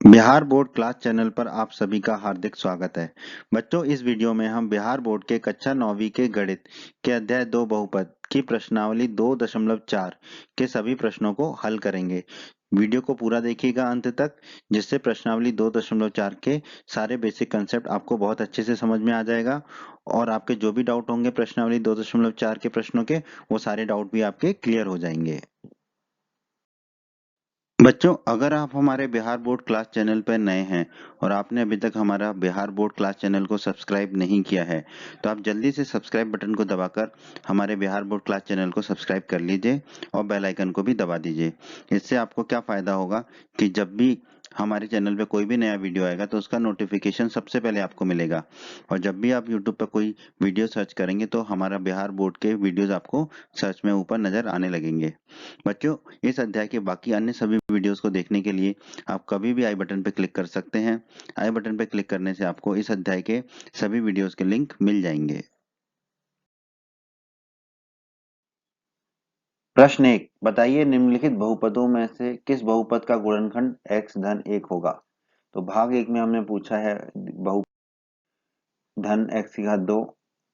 Bihar board class channel पर आप सभी का हार्दिक स्वागत है। बच्चों, इस वीडियो में हम बिहार बोर्ड के कक्षा 9वीं के गणित के अध्याय 2 बहुपद की प्रश्नावली 2.4 के सभी प्रश्नों को हल करेंगे। वीडियो को पूरा देखिएगा अंत तक, जिससे प्रश्नावली 2.4 के सारे बेसिक कंसेप्ट आपको बहुत अच्छे से समझ में आ जाएगा और आपके जो भी डाउट होंगे प्रश्नावली 2.4 के प्रश्नों के, वो सारे डाउट भी आपके क्लियर हो जाएंगे। बच्चों, अगर आप हमारे बिहार बोर्ड क्लास चैनल पर नए हैं और आपने अभी तक हमारा बिहार बोर्ड क्लास चैनल को सब्सक्राइब नहीं किया है, तो आप जल्दी से सब्सक्राइब बटन को दबाकर हमारे बिहार बोर्ड क्लास चैनल को सब्सक्राइब कर लीजिए और बेल आइकन को भी दबा दीजिए। इससे आपको क्या फ़ायदा होगा कि जब भी हमारे चैनल पे कोई भी नया वीडियो आएगा तो उसका नोटिफिकेशन सबसे पहले आपको मिलेगा और जब भी आप यूट्यूब पर कोई वीडियो सर्च करेंगे तो हमारा बिहार बोर्ड के वीडियोज़ आपको सर्च में ऊपर नज़र आने लगेंगे। बच्चों, इस अध्याय के बाकी अन्य सभी वीडियोस को देखने के लिए आप कभी भी आई बटन पर क्लिक कर सकते हैं। आई बटन पर क्लिक करने से आपको इस अध्याय के सभी वीडियोस के लिंक मिल जाएंगे। प्रश्न 1, बताइए निम्नलिखित बहुपदों में से किस बहुपद का गुणनखंड x धन 1 होगा। तो भाग 1 में हमने पूछा है बहु धन x की घात 2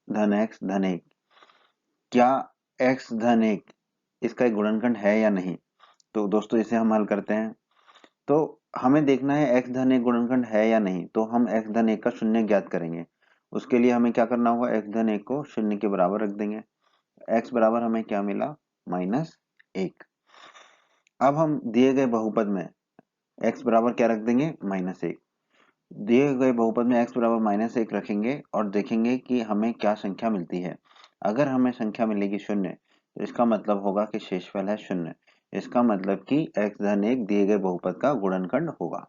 धन x धन 1, क्या x धन 1 इसका एक गुणनखंड है या नहीं। तो दोस्तों इसे हम हल करते हैं। तो हमें देखना है x धन 1 गुणनखंड है या नहीं, तो हम x धन 1 का शून्य ज्ञात करेंगे। उसके लिए हमें क्या करना होगा, x धन 1 को शून्य के बराबर रख देंगे। x बराबर हमें क्या मिला, -1। अब हम दिए गए बहुपद में x बराबर क्या रख देंगे, -1। दिए गए बहुपद में x बराबर -1 रखेंगे और देखेंगे कि हमें क्या संख्या मिलती है। अगर हमें संख्या मिलेगी शून्य, तो इसका मतलब होगा कि शेषफल है शून्य। इसका मतलब कि x धन 1 दिए गए बहुपद का गुणनखंड होगा।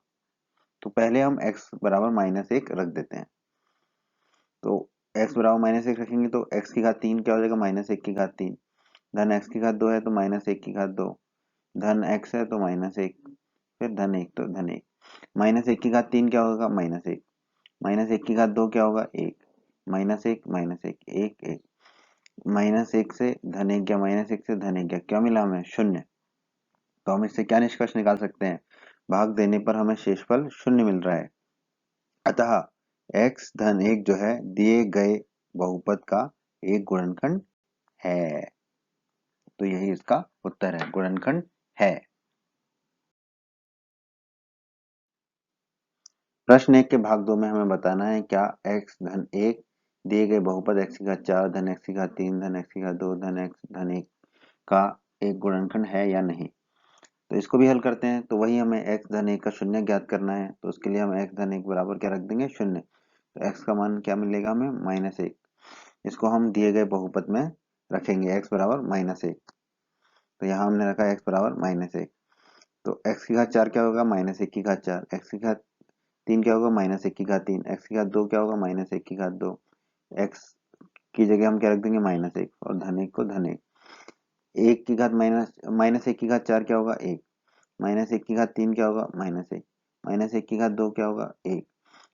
तो पहले हम x बराबर -1 रख देते हैं। तो x बराबर -1 रखेंगे तो x की घात 3 क्या हो जाएगा, -1 की घात 3 धन x की घात 2 है तो -1 की घात 2 धन x है तो -1 फिर धन 1 तो धन 1 -1 की घात 3 क्या होगा, -1 -1 की घात 2 क्या होगा, 1 -1 -1 1 1 -1 से धन 1 गया, -1 से धन 1 गया, क्या मिला हमें, शून्य। तो हम इससे क्या निष्कर्ष निकाल सकते हैं, भाग देने पर हमें शेषफल शून्य मिल रहा है। अतः x धन 1 जो है दिए गए बहुपद का एक गुणनखंड है। तो यही इसका उत्तर है, गुणनखंड है। प्रश्न 1 के भाग 2 में हमें बताना है क्या x धन 1 दिए गए बहुपद x की घात 4 धन x की घात 3 धन x की घात 2 धन x धन 1 का एक गुणनखंड है या नहीं। तो इसको भी हल करते हैं। तो वही हमें x धन 1 का शून्य ज्ञात करना है। तो उसके लिए हम x धन 1 बराबर क्या रख देंगे, शून्य। तो x का मान क्या मिलेगा हमें, -1। इसको हम दिए गए बहुपद में रखेंगे x बराबर -1। तो यहाँ हमने रखा x बराबर -1। तो x की घात 4 क्या होगा, -1 की घात 4 x की घात 3 क्या होगा, -1 की घात 3 x की घात 2 क्या होगा, -1 की घात 2 x की जगह हम क्या रख देंगे, -1 और धन 1 को धन 1। 1 की घात -1 की घात 4 क्या होगा, 1 -1 की घात 3 क्या होगा, -1 -1 की घात 2 क्या होगा, 1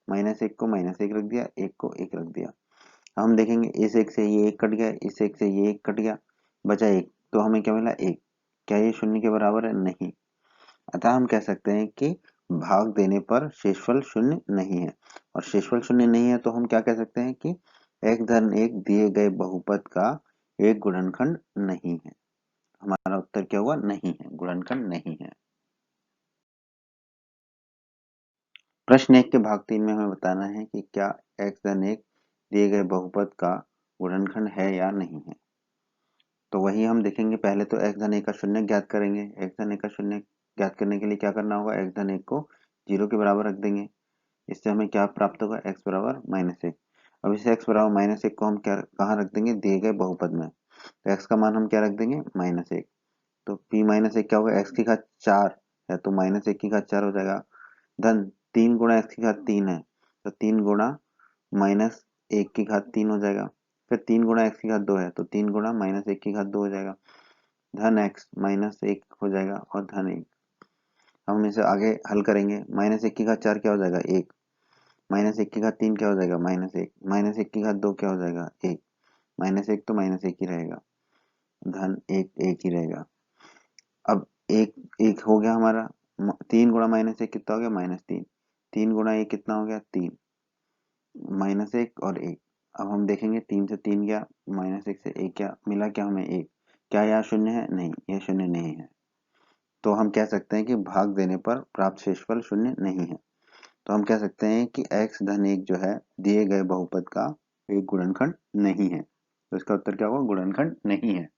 -1 को -1 रख दिया, 1 को 1 रख दिया। हम देखेंगे इस 1 से ये 1 कट गया, इस 1 से ये 1 कट गया, बचा 1। तो हमें क्या मिला, 1। क्या ये शून्य के बराबर है, नहीं। अतः हम कह सकते हैं कि भाग देने पर शेषफल शून्य नहीं है। और शेषफल शून्य नहीं है तो हम क्या कह सकते हैं कि x धन 1 दिए गए बहुपद का एक गुणनखंड नहीं है। हमारा उत्तर क्या हुआ, नहीं है, गुणनखंड नहीं है। प्रश्न 1 के भाग 3 में हमें बताना है कि क्या x धन 1 दिए गए बहुपद का गुणनखंड है या नहीं है। तो वही हम देखेंगे, पहले तो x धन 1 का शून्य ज्ञात करेंगे। x धन 1 का शून्य ज्ञात करने के लिए क्या करना होगा, x धन 1 को 0 के बराबर रख देंगे। इससे हमें क्या प्राप्त होगा, x बराबर -1। अब इस x बराबर -1 को हम क्या कहाँ रख देंगे, दिए गए बहुपद में। तो x का मान हम क्या रख देंगे, -1। तो p -1 क्या होगा, x की घात 4 है तो -1 की घात 4 हो जाएगा। धन 3 गुणा x की घात 3 है तो 3 गुणा -1 की घात 3 हो जाएगा। फिर 3 गुणा x की घात 2 है तो 3 गुणा -1 की घात 2 हो जाएगा। धन x -1 हो जाएगा और धन 1। हम इसे आगे हल करेंगे। -1 की घात 4 क्या हो जाएगा, 1 -1 की घात 3 क्या हो जाएगा, -1 -1 की घात 2 क्या हो जाएगा, 1 -1 तो -1 ही रहेगा, धन 1 1 ही रहेगा। अब 1 1 हो गया हमारा, 3 गुणा माइनस एक कितना हो गया? -3। 3 गुणा एक कितना हो गया? 3। -1 और 1। अब हम देखेंगे 3 से 3 गया, -1 से 1 क्या मिला? क्या हमें 1। क्या यहाँ शून्य है? नहीं, यह शून्य नहीं है। तो हम कह सकते हैं कि भाग देने पर प्राप्त शेषफल शून्य नहीं है। तो हम कह सकते हैं कि x धन 1 जो है दिए गए बहुपद का एक गुणनखंड नहीं है। तो इसका उत्तर क्या होगा? गुणनखंड नहीं है।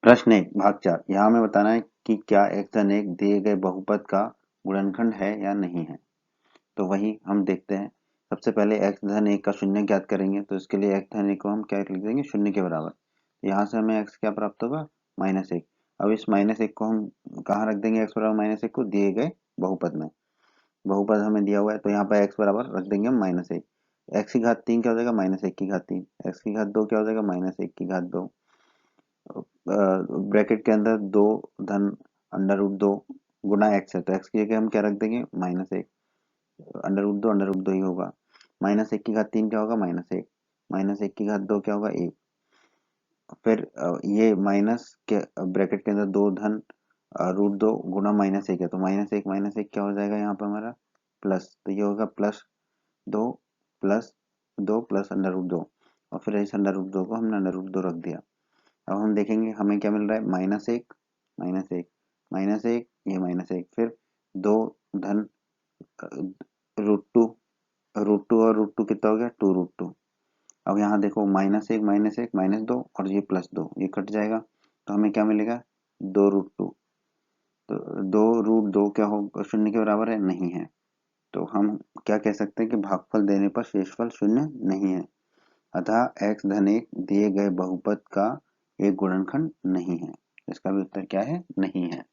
प्रश्न 1 भाग 4, यहाँ हमें बताना है कि क्या x धन 1 दिए गए बहुपद का गुणनखंड है या नहीं है। तो वही हम देखते हैं। सबसे पहले x धन 1 का शून्य ज्ञात करेंगे। तो इसके लिए x धन 1 को हम क्या लिख देंगे? शून्य के बराबर। यहाँ से हमें x क्या प्राप्त होगा? -1। अब इस -1 को हम कहाँ रख देंगे? x बराबर -1 को दिए गए बहुपद में। बहुपद हमें दिया हुआ है तो यहाँ पर x बराबर रख देंगे हम -1। x की घात 3 क्या हो जाएगा? -1 की घात 3। x की घात 2 क्या हो जाएगा? -1 की घात 2। ब्रैकेट के अंदर 2 धन √2 गुना x है तो x की जगह हम क्या रख देंगे? -1। √2 ही होगा। -1 की घात 3 क्या होगा? -1। -1 की घात 2 क्या होगा? 1। फिर ये माइनस के ब्रैकेट के अंदर 2 धन √2 गुना -1 है तो -1 क्या हो जाएगा यहाँ पर हमारा? प्लस। तो ये होगा +2 +2 प्लस √2 और फिर इस √2 को हमने √2 रख दिया। अब हम देखेंगे हमें क्या मिल रहा है? -1 -1 -1 ये -1 फिर 2 धन √2 √2 और √2 कितना हो गया? 2√2। अब यहाँ देखो -1 -1 -2 और ये +2 ये कट जाएगा तो हमें क्या मिलेगा? 2√2। तो 2√2 क्या हो शून्य के बराबर है? नहीं है। तो हम क्या कह सकते हैं कि भागफल देने पर शेषफल शून्य नहीं है। अतः x धन 1 दिए गए बहुपद का एक गुणनखंड नहीं है। इसका भी उत्तर क्या है? नहीं है।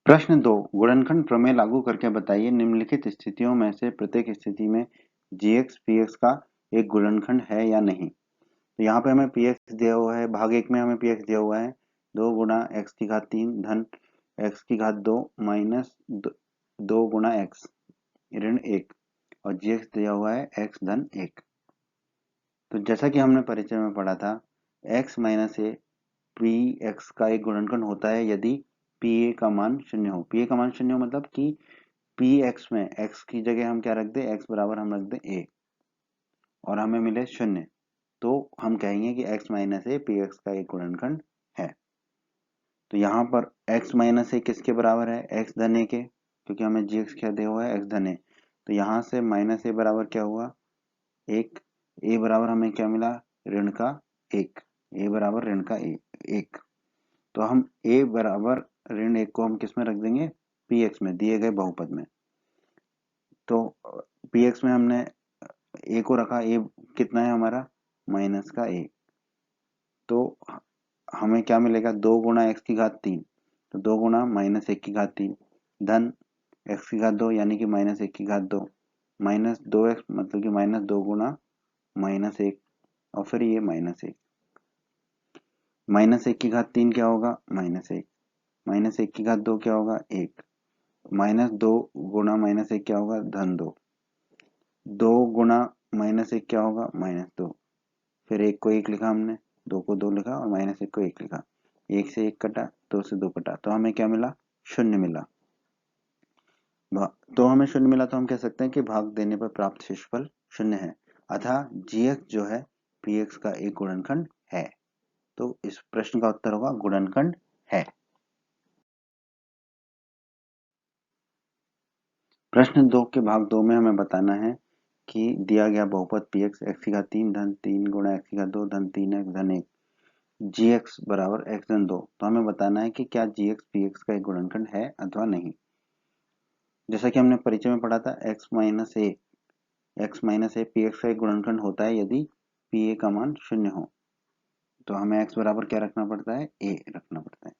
प्रश्न 2 गुणनखंड प्रमेय लागू करके बताइए निम्नलिखित स्थितियों में से प्रत्येक स्थिति में gx px का एक गुणनखंड है या नहीं। तो यहाँ पे हमें px दिया हुआ है, भाग 1 में हमें px दिया हुआ है 2 गुना x की घात 3 धन x की घात 2 माइनस 2 गुना x ऋण 1 और gx दिया हुआ है x धन 1। तो जैसा कि हमने परिचय में पढ़ा था x minus A P x का एक गुणनखंड होता है यदि पी ए का मान शून्य हो। पी ए का मान शून्य हो मतलब कि पी एक्स में x की जगह हम क्या रख दें? x बराबर हम रख दें a और हमें मिले शून्य तो हम कहेंगे कि x minus A P x का एक गुणनखंड है। तो यहाँ पर x माइनस ए किसके बराबर है? x धन ए के, क्योंकि हमें जी एक्स क्या दिया हुआ है? x धन ए। तो यहाँ से माइनस ए बराबर क्या हुआ? 1। a बराबर हमें क्या मिला? ऋण का 1। a बराबर ऋण का 1। तो हम a बराबर ऋण 1 को हम किस में रख देंगे? पी एक्स में, दिए गए बहुपद में। तो पी एक्स में हमने a को रखा, a कितना है हमारा? माइनस का 1। तो हमें क्या मिलेगा? 2 गुना एक्स की घात 3 तो 2 गुना -1 की घात 3 धन एक्स की घात 2 यानी कि -1 की घात 2 माइनस 2x मतलब कि -2 गुना -1 और फिर ये -1। -1 की घात 3 क्या होगा? -1। -1 की घात 2 क्या होगा? 1। -2 गुणा -1 क्या होगा? धन 2। 2 गुणा -1 क्या होगा? -2। फिर 1 को 1 लिखा हमने, 2 को 2 लिखा और -1 को 1 लिखा। 1 से 1 कटा, 2 से 2 कटा तो हमें क्या मिला? शून्य मिला। तो हमें शून्य मिला तो हम कह सकते हैं कि भाग देने पर प्राप्त शेषफल शून्य है। अतः gx जो है px का एक गुणनखंड है। तो इस प्रश्न का उत्तर होगा गुणनखंड है। प्रश्न 2 के भाग 2 में हमें बताना है कि दिया गया बहुपद px x की घात 3 धन 3 गुणा x की घात 2 धन 3x धन 1 gx बराबर x धन 2। तो हमें बताना है कि क्या gx px का एक गुणनखंड है अथवा नहीं। जैसा कि हमने परिचय में पढ़ा था x minus A P x का एक गुणनखंड होता है यदि पी ए का मान शून्य हो। तो हमें x बराबर क्या रखना पड़ता है? a रखना पड़ता है।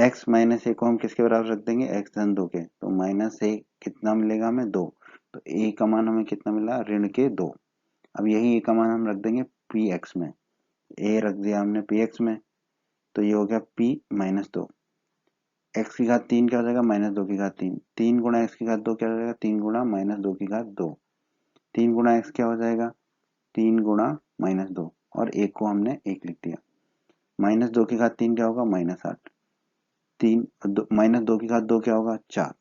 x माइनस ए को हम किसके बराबर रख देंगे? x धन 2 के। तो माइनस ए कितना मिलेगा हमें? 2। तो a का मान हमें कितना मिला? ऋण के 2। अब यही a का मान हम रख देंगे पी एक्स में। a रख दिया हमने पी एक्स में तो ये हो गया p माइनस 2। x की घात 3 क्या हो जाएगा? -2 की घात 3। 3 गुणा x की घात 2 क्या हो जाएगा? 3 गुणा -2 की घात 2। 3 गुणा x क्या हो जाएगा? 3 गुणा -2 और एक को हमने 1 लिख दिया। -2 की घात 3 क्या होगा? -8। 3 -2 की घात 2 क्या होगा? 4।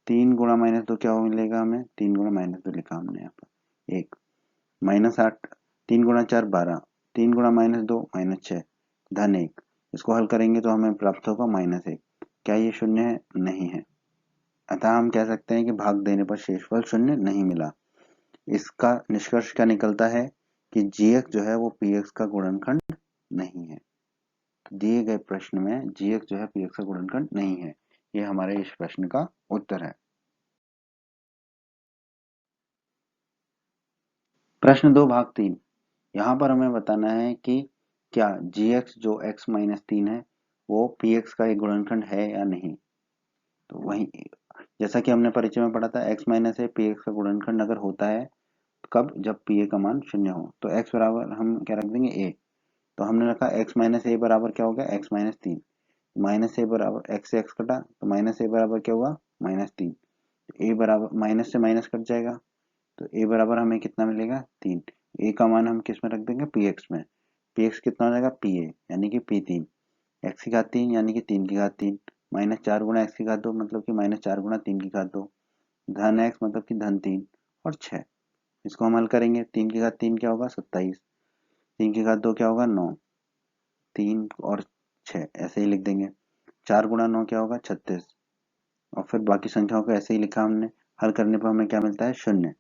3 गुणा -2 क्या मिलेगा हमें? 3 गुणा -2 लिखा हमने यहाँ पर 1। -8 3 गुणा 4 12। 3 गुणा -2 -6 धन 1। इसको हल करेंगे तो हमें प्राप्त होगा -1। क्या ये शून्य है? नहीं है। अतः हम कह सकते हैं कि भाग देने पर शेषफल शून्य नहीं मिला। इसका निष्कर्ष क्या निकलता है कि gx जो है वो px का गुणनखंड नहीं है। तो दिए गए प्रश्न में gx जो है px का गुणनखंड नहीं है। ये हमारे इस प्रश्न का उत्तर है। प्रश्न 2 भाग 3। यहाँ पर हमें बताना है कि क्या gx जो x माइनस 3 है वो px का एक गुणनखंड है या नहीं। तो वही जैसा कि हमने परिचय में पढ़ा था, x माइनस ए px का गुणनखंड अगर होता है कब? जब pa का मान शून्य हो। तो x बराबर हम क्या रख देंगे? a। तो हमने रखा x माइनस ए बराबर क्या हो गया? x minus 3। माइनस ए बराबर x से x कटा तो माइनस ए बराबर क्या हुआ? -3। ए बराबर माइनस से माइनस कट जाएगा तो ए बराबर हमें कितना मिलेगा? 3। ए का मान हम किस में रख देंगे? px में। px कितना हो जाएगा? pa यानी कि p3। x की घात 3 यानी कि 3 की घात 3 -4 गुणा x की घात 2 मतलब कि -4 गुणा 3 की घात 2 धन x मतलब कि धन 3 और 6। इसको हम हल करेंगे। 3 की घात 3 क्या होगा? 27। 3 की घात 2 क्या होगा? 9। 3 और 6 ऐसे ही लिख देंगे। 4 गुणा 9 क्या होगा? 36। और फिर बाकी संख्याओं को ऐसे ही लिखा हमने। हल करने पर हमें क्या मिलता है? शून्य।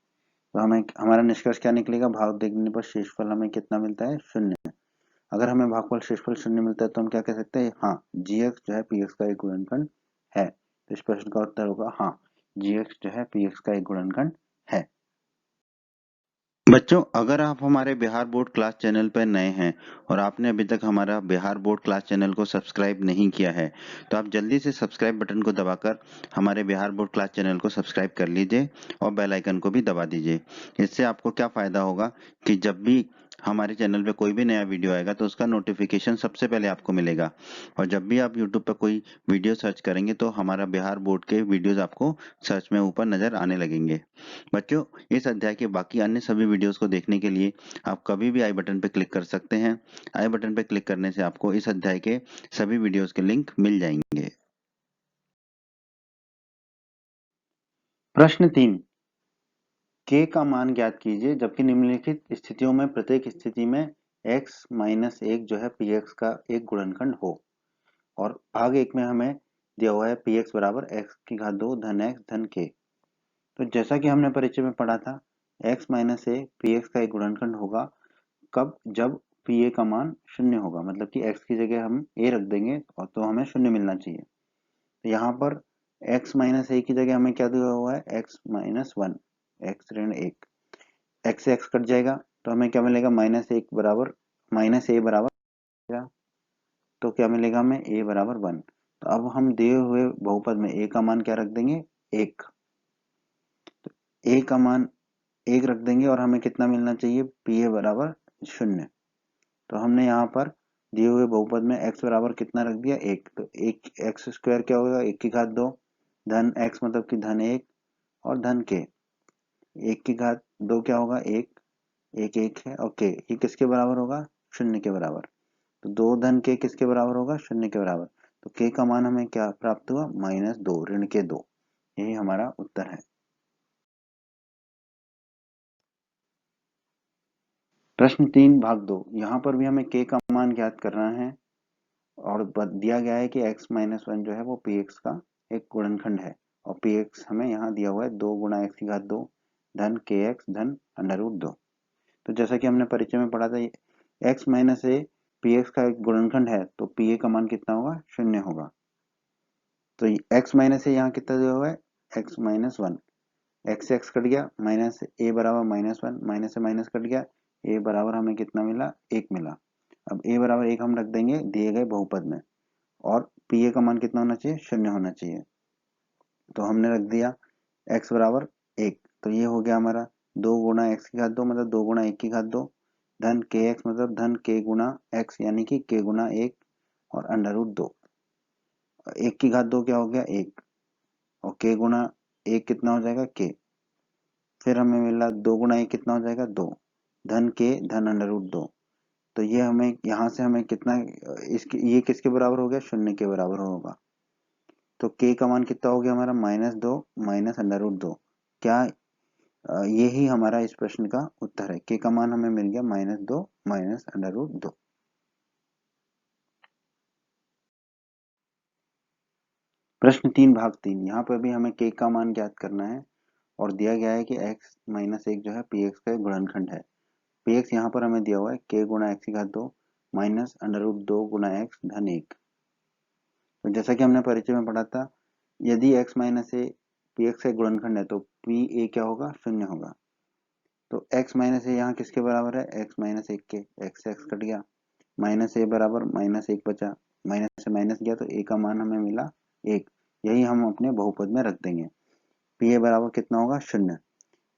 तो हमें हमारा निष्कर्ष क्या निकलेगा? भाग देखने पर शेषफल हमें कितना मिलता है? शून्य। अगर हमें भागफल शेषफल शून्य मिलता है तो हम क्या कह सकते हैं? हाँ, gx जो है px का एक गुणनखंड है। तो इस प्रश्न का उत्तर होगा हाँ, gx जो है px का एक गुणनखंड है। बच्चों, अगर आप हमारे बिहार बोर्ड क्लास चैनल पर नए हैं और आपने अभी तक हमारा बिहार बोर्ड क्लास चैनल को सब्सक्राइब नहीं किया है तो आप जल्दी से सब्सक्राइब बटन को दबाकर हमारे बिहार बोर्ड क्लास चैनल को सब्सक्राइब कर लीजिए और बेल आइकन को भी दबा दीजिए। इससे आपको क्या फ़ायदा होगा कि जब भी हमारे चैनल पे कोई भी नया वीडियो आएगा तो उसका नोटिफिकेशन सबसे पहले आपको मिलेगा। और जब भी आप यूट्यूब पर कोई वीडियो सर्च करेंगे तो हमारा बिहार बोर्ड के वीडियोस आपको सर्च में ऊपर नज़र आने लगेंगे। बच्चों, इस अध्याय के बाकी अन्य सभी वीडियोस को देखने के लिए आप कभी भी आई बटन पर क्लिक कर सकते हैं। आई बटन पर क्लिक करने से आपको इस अध्याय के सभी वीडियोस के लिंक मिल जाएंगे। प्रश्न 3, k का मान ज्ञात कीजिए जबकि निम्नलिखित स्थितियों में प्रत्येक स्थिति में x माइनस 1 जो है px का एक गुणनखंड हो। और भाग 1 में हमें दिया हुआ है px बराबर x की घात 2 धन x धन k। तो जैसा कि हमने परिचय में पढ़ा था, x माइनस ए px का एक गुणनखंड होगा कब? जब pa का मान शून्य होगा, मतलब कि x की जगह हम a रख देंगे और तो हमें शून्य मिलना चाहिए। तो यहाँ पर x माइनस ए की जगह हमें क्या दिया हुआ है? x माइनस 1, x ऋण 1। x से x कट जाएगा तो हमें क्या मिलेगा? -1 बराबर -a बराबर, तो क्या मिलेगा हमें? a बराबर 1। तो अब हम दिए हुए बहुपद में a का मान क्या रख देंगे? 1। तो a का मान 1 रख देंगे और हमें कितना मिलना चाहिए? pa बराबर 0। तो हमने यहाँ पर दिए हुए बहुपद में x बराबर कितना रख दिया? 1। तो 1 एक्स स्क्वायर क्या होगा? 1 की घात 2 धन x मतलब कि धन 1 और धन k। 1 की घात 2 क्या होगा? 1। 1 है और k ये किसके बराबर होगा? 0 के बराबर। तो 2 धन k किसके बराबर होगा? 0 के बराबर। तो k का मान हमें क्या प्राप्त हुआ? -2 ऋण के 2। यही हमारा उत्तर है। प्रश्न 3 भाग 2। यहाँ पर भी हमें k का मान ज्ञात करना है और दिया गया है कि x माइनस 1 जो है वो px का एक गुणनखंड है और px हमें यहाँ दिया हुआ है 2 गुणा x की घात 2 धन kx धन √2। तो जैसा कि हमने परिचय में पढ़ा था, x माइनस ए px का एक गुणनखंड है तो pa का मान कितना होगा? 0 होगा। तो x माइनस ए यहाँ कितना दिया हुआ है? x minus 1। x से x कट गया, माइनस a बराबर -1, माइनस से माइनस कट गया, a बराबर हमें कितना मिला? 1 मिला। अब a बराबर 1 हम रख देंगे दिए गए बहुपद में और pa का मान कितना होना चाहिए? 0 होना चाहिए। तो हमने रख दिया x बराबर 1। तो ये हो गया हमारा 2 गुणा x की घात 2 मतलब 2 गुणा 1 की घात 2 धन kx मतलब धन k गुणा x यानी कि k गुणा 1 और √2। 1 की घात 2 क्या हो गया? 1 और k गुणा 1 कितना हो जाएगा? k। फिर हमें मिला 2 गुणा 1 कितना हो जाएगा? 2 धन k धन √2। तो ये हमें यहाँ से हमें कितना, इसके ये किसके बराबर हो गया, शून्य के बराबर होगा। तो k का मान कितना हो गया हमारा, -2 माइनस अंडर रूट 2। क्या यही हमारा इस प्रश्न का उत्तर है। k का मान हमें मिल गया -2 माइनस अंडर रूट 2। प्रश्न 3 भाग 3, यहाँ पर भी हमें k का मान ज्ञात करना है और दिया गया है कि x माइनस 1 जो है px का एक गुणनखंड है। px यहाँ पर हमें दिया हुआ है k गुणा x की घात 2 माइनस अंडर रूट 2 गुणा x धन 1। तो जैसा कि हमने परिचय में पढ़ा था, यदि x माइनस ए px का एक गुणनखंड है तो pa क्या होगा, शून्य होगा। तो x माइनस ए यहाँ किसके बराबर है, x माइनस 1 के, x से x कट गया, माइनस ए बराबर -1 बचा, माइनस से माइनस गया तो a का मान हमें मिला 1। यही हम अपने बहुपद में रख देंगे। pa बराबर कितना होगा, शून्य।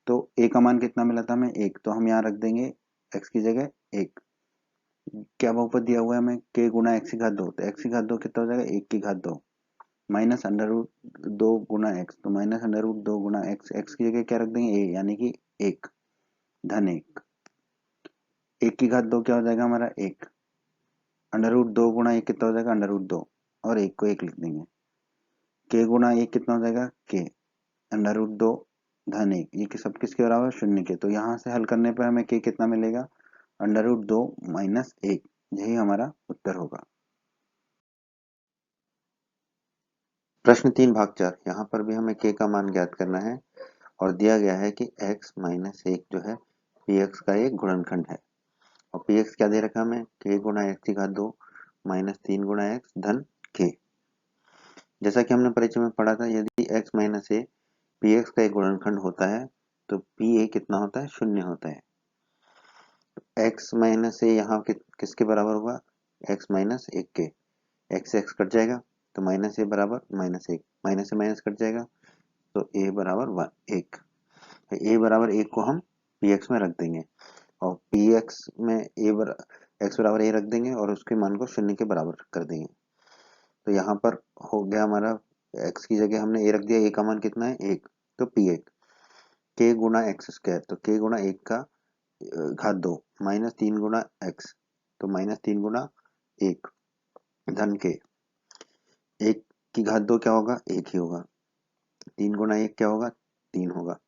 तो a का मान कितना मिला था हमें, 1, तो हम यहाँ रख देंगे x की जगह 1। क्या बहुपद दिया हुआ है हमें, k गुना x की घात 2, तो x की घात 2 कितना हो जाएगा, 1 की घात 2 माइनस अंडर रूट 2 गुना x, तो माइनस अंडर रूट 2 गुना x, x की जगह क्या रख देंगे, a, यानी कि 1 धन 1। 1 की घात 2 क्या हो जाएगा हमारा, 1। अंडर रूट 2 गुना 1 कितना हो जाएगा, अंडर रूट 2, और 1 को 1 लिख देंगे। k गुना 1 कितना हो जाएगा, k अंडर रूट 2 धन 1, ये सब किसके बराबर, शून्य के। तो यहाँ से हल करने पर हमें k कितना मिलेगा, अंडर रूट 2 माइनस 1। यही हमारा उत्तर होगा। प्रश्न 3 भाग 4, यहाँ पर भी हमें k का मान ज्ञात करना है और दिया गया है कि x माइनस 1 जो है px का एक गुणनखंड है। और px क्या दे रखा है हमें, k गुना x की घात 2 माइनस 3 गुना x धन k। जैसा कि हमने परिचय में पढ़ा था, यदि x माइनस ए px का एक गुणनखंड होता है तो pa कितना होता है, शून्य होता है। x माइनस ए यहाँ किसके बराबर होगा, x माइनस 1 के, x से x कट जाएगा तो माइनस ए बराबर -1, माइनस से माइनस कट जाएगा तो a बराबर 1। a बराबर 1 को हम px में रख देंगे और px में x बराबर a रख देंगे और उसके मान को शून्य के बराबर कर देंगे। तो यहाँ पर हो गया हमारा, x की जगह हमने a रख दिया, a का मान कितना है, 1, तो p1 k गुना एक्स स्क्वायर, तो k गुना 1 का घात 2 माइनस 3 गुना x, तो -3 गुना 1 धन k। 1 की घात 2 क्या होगा, 1 ही होगा। 3 गुना 1 क्या होगा, 3 होगा।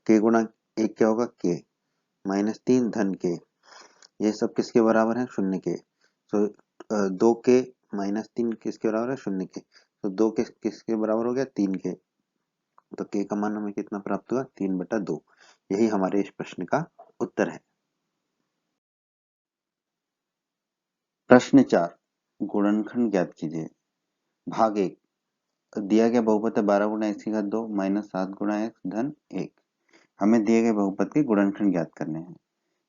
k गुना 1 क्या होगा, k -3 धन k। ये सब किसके बराबर है, शून्य के। तो 2k -3 किसके बराबर है, शून्य के। तो 2 के किसके बराबर हो गया, 3 के। तो k का मान हमें कितना प्राप्त हुआ, 3/2। यही हमारे इस प्रश्न का उत्तर है। प्रश्न 4, गुणनखंड ज्ञात कीजिए। भाग 1, दिया गया बहुपद है 12 गुना x की घात 2 माइनस 7 गुना x धन 1। हमें दिए गए बहुपद के गुणनखंड ज्ञात करने हैं।